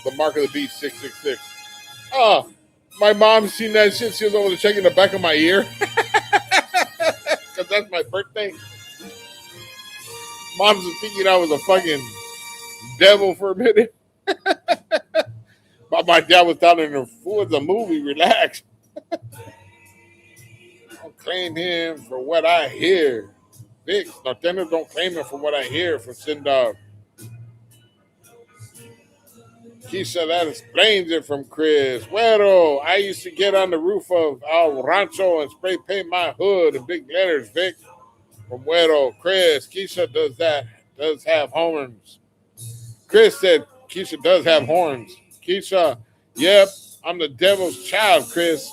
the mark of the beast, 666. Oh, my mom seen that shit. She was over there checking the back of my ear. Because that's my birthday. Mom's thinking I was a fucking devil for a minute. But my dad was down in the movie. Relax. Don't claim him for what I hear. Vic, Norteño don't claim him for what I hear from Sindog. Keisha, that explains it from Chris. Well, I used to get on the roof of El Rancho and spray paint my hood in big letters, Vic. From Güero. Chris, Keisha does have horns. Chris said Keisha does have horns. Keisha, yep, I'm the devil's child, Chris.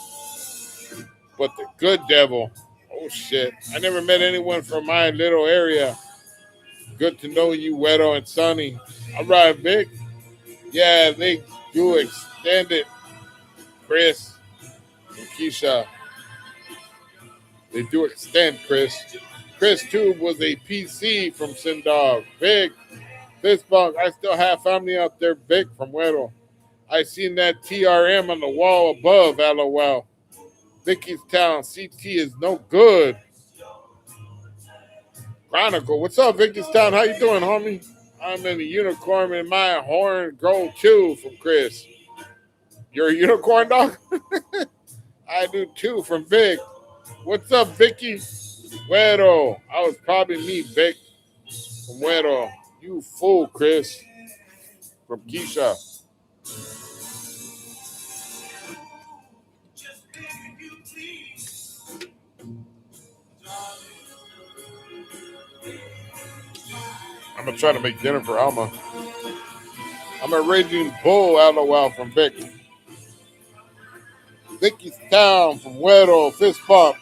But the good devil. Oh, shit. I never met anyone from my little area. Good to know you, Güero and Sonny. All right, Vic. Yeah, they do extend it, Chris and Keisha. They do extend, Chris. Chris Tube was a PC from Sindog. Vic, Fistbunk, I still have family out there, Vic from Güero. I seen that TRM on the wall above, LOL. Vicky's Town, CT is no good. Chronicle, what's up, Vicky's Town? How you doing, homie? I'm in a unicorn in my horn grow too from Chris. You're a unicorn, dog? I do too from Vic. What's up, Vicky? Güero. I was probably me, Vic. From Güero. You fool, Chris. From Keisha. I'm going to try to make dinner for Alma. I'm a raging bull, LOL, from Vic. Vicky's Town from Güero. Fist bump.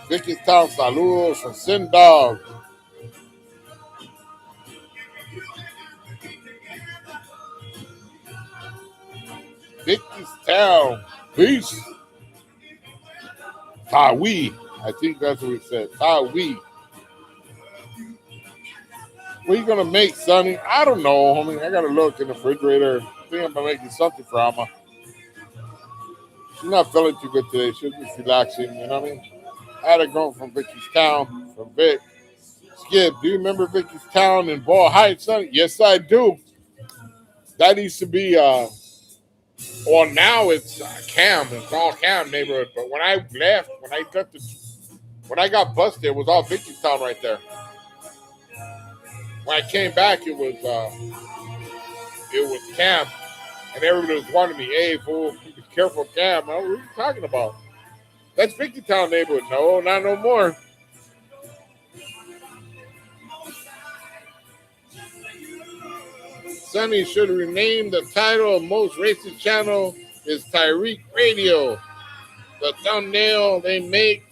Vicky's Town, saludos from Sindog. Vicky's Town. Peace. Tawi. I think that's what it said. Tawi. What are you going to make, Sonny? I don't know, homie. I got to look in the refrigerator. I think I'm going to make something for Alma. She's not feeling too good today. She's just relaxing, you know what I mean? I had her going from Vicky's Town, from Vic. Skip, do you remember Vicky's Town in Ball Heights, Sonny? Yes, I do. That used to be, well, now it's Cam. It's all Cam neighborhood. But when I left, when I got busted, it was all Vicky's Town right there. When I came back, it was Cam, and everybody was warning me, "Hey, fool, be careful, Cam." What are you talking about? That's Vicky Town neighborhood. No, not no more. Sonny should rename the title of most racist channel is Tyreek Radio. The thumbnail they make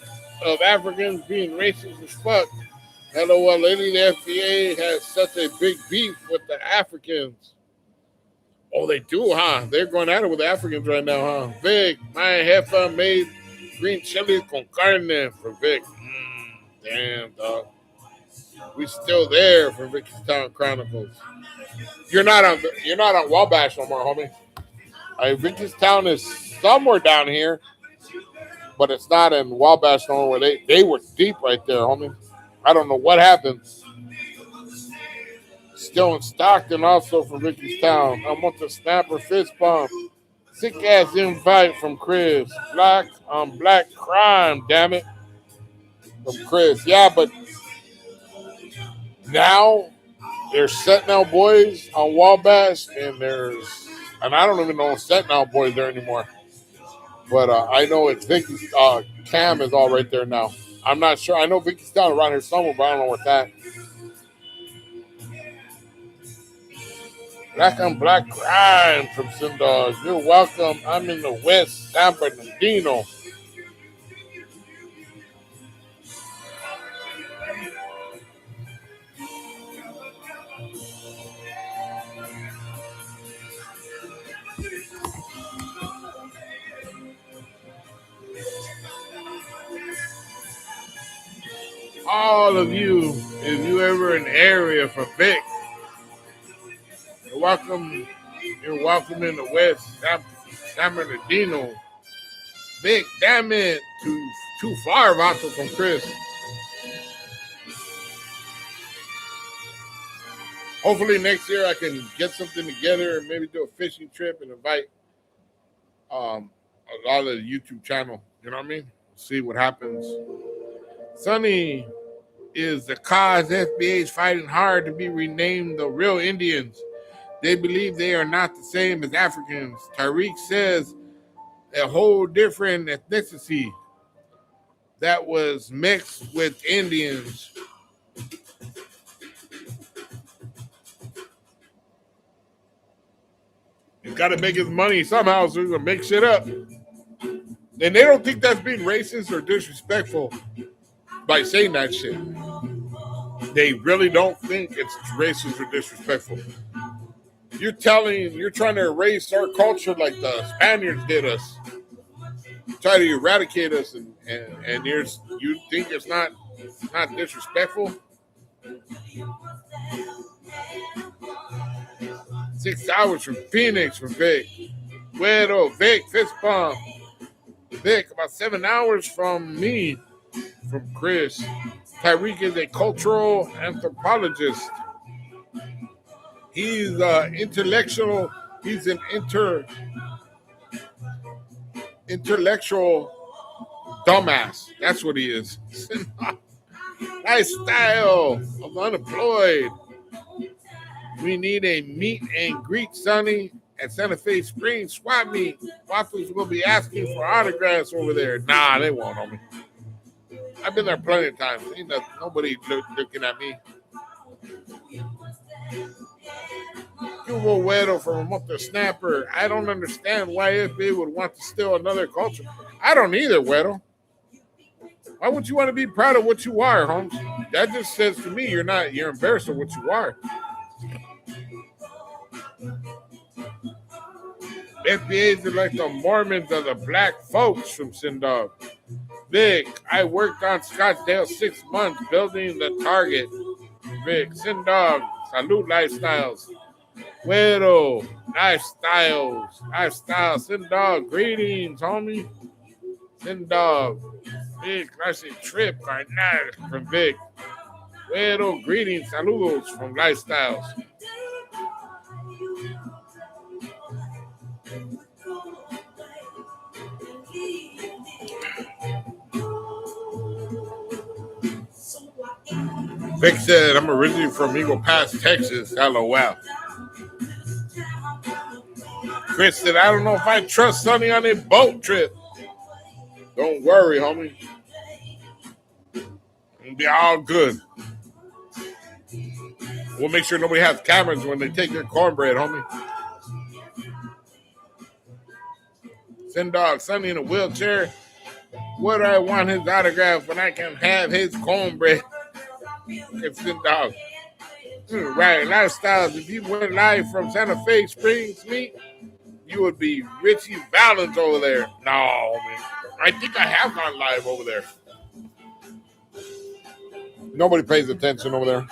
of Africans being racist as fuck. LOL, lately the FDA has such a big beef with the Africans. Oh, they do, huh? They're going at it with the Africans right now, huh? Vic, my jefa made green chili con carne for Vic. Damn, dog. We still there for Vicky's Town Chronicles. You're not on Wabash no more, homie. Vicky's Town is somewhere down here. but it's not in Wabash no where they were deep right there, homie. I don't know what happened. Still in Stockton, also from Ricky's Town. I want the snapper fist bump. Sick ass invite from Chris. Black on black crime, damn it. From Chris. Yeah, but now there's Sentinel Boys on Wabash, and I don't even know if Sentinel Boys there anymore. But I know it's Vicky's, Cam is all right there now. I'm not sure. I know Vicky's down around here somewhere, but I don't know what's that. Black on Black Crime from Sindog. You're welcome. I'm in the West San Bernardino. All of you, if you ever in the area for Vic, you're welcome. You're welcome in the West San Bernardino. Vic, damn it, too far, Vato from Chris. Hopefully next year I can get something together and maybe do a fishing trip and invite a lot of the YouTube channel. You know what I mean? See what happens. Sonny is the cause FBA is fighting hard to be renamed the real Indians. They believe they are not the same as Africans. Tariq says a whole different ethnicity that was mixed with Indians. He's got to make his money somehow, so he's going to make shit up. And they don't think that's being racist or disrespectful by saying that shit. They really don't think it's racist or disrespectful. You're trying to erase our culture like the Spaniards did us. Try to eradicate us, and you think it's not disrespectful? 6 hours from Phoenix from Vic. Güero, Vic, fist bump. Vic, about 7 hours from me, from Chris. Tyreek is a cultural anthropologist. He's intellectual. He's an intellectual dumbass. That's what he is. Lifestyle of unemployed. We need a meet and greet, Sonny, at Santa Fe Springs swap meet. Waffles will be asking for autographs over there. Nah, they won't, homie. I've been there plenty of times. Ain't nobody looking at me. Hugo Güero from a Monte Snapper. I don't understand why FBA would want to steal another culture. I don't either, Güero. Why would you want to be proud of what you are, Holmes? That just says to me you're embarrassed of what you are. FBAs are like the Mormons of the black folks from Sindog. Vic, I worked on Scottsdale 6 months building the Target. Vic, Sindog, Salute Lifestyles. Güero, Lifestyles, Sindog, greetings, homie. Sindog, Vic, I say trip, carnal from Vic. Güero, greetings, saludos from Lifestyles. Vic said, I'm originally from Eagle Pass, Texas. LOL. Chris said, I don't know if I trust Sonny on a boat trip. Don't worry, homie. It'll be all good. We'll make sure nobody has cameras when they take your cornbread, homie. Send dog Sonny in a wheelchair. Would I want his autograph when I can have his cornbread? It's Send dog. Right, Lifestyles. If you went live from Santa Fe Springs meet, you would be Richie Valens over there. No, man. I think I have gone live over there. Nobody pays attention over there.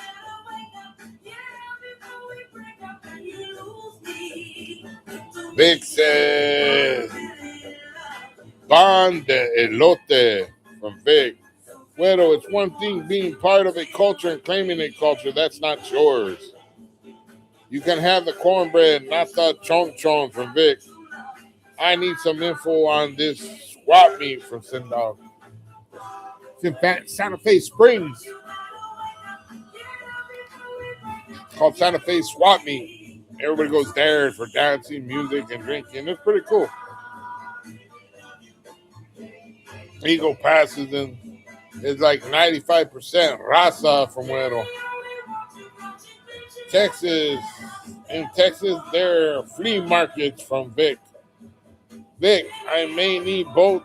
Vic says, Pan de elote from Vic. Well, it's one thing being part of a culture and claiming a culture. That's not yours. You can have the cornbread, not the chon chon from Vic. I need some info on this squat meat from Sindog. It's in Santa Fe Springs. It's called Santa Fe Swap Meet. Everybody goes there for dancing, music, and drinking. It's pretty cool. Eagle passes and it's like 95% raza from Güero. Texas. In Texas, there are flea markets from Vic. Vic, I may need both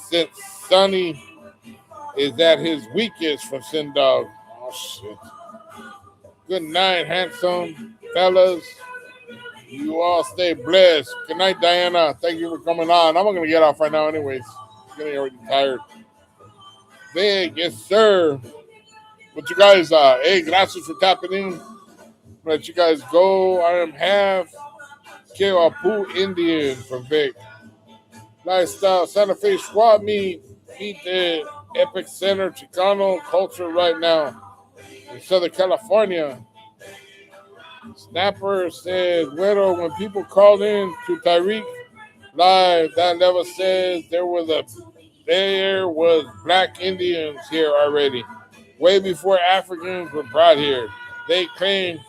since Sonny is at his weakest from Sindog. Oh, shit. Good night, handsome fellas. You all stay blessed. Good night, Diana. Thank you for coming on. I'm going to get off right now anyways. I'm getting already tired. Big, yes, sir. But you guys, hey, gracias for tapping in. Let you guys go. I am half Kewapu Indian from Vic. Lifestyle, Santa Fe Squad Meet the Epic Center Chicano culture right now in Southern California. Snapper says, Güero, when people called in to Tyreek live, that level says there was black Indians here already, way before Africans were brought here. They claim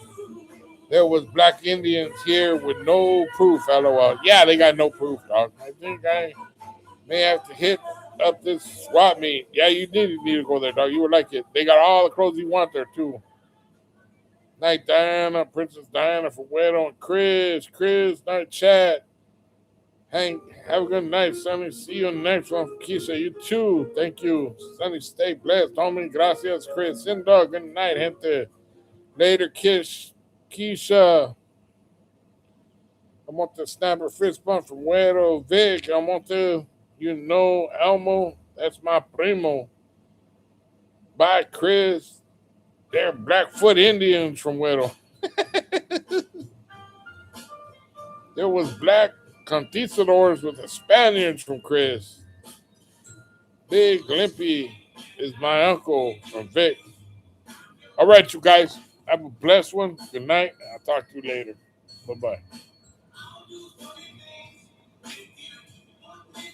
there was black Indians here with no proof, LOL. Yeah, they got no proof, dog. I think I may have to hit up this swap meet. Yeah, you need to go there, dog. You would like it. They got all the clothes you want there, too. Night, Diana, Princess Diana for Güero and Chris. Chris, night, chat. Hank, have a good night, Sonny. See you in the next one. Keisha, you too. Thank you. Sonny, stay blessed. Homie, gracias, Chris. Sindog, good night, gente. Later, Keisha. I want to snapper fist bump from Güero. Vic, I want to, Elmo. That's my primo. Bye, Chris. They're Blackfoot Indians from Güero. There was black conquistadors with the Spaniards from Chris. Big Limpy is my uncle from Vic. All right, you guys. Have a blessed one. Good night. I'll talk to you later. Bye-bye.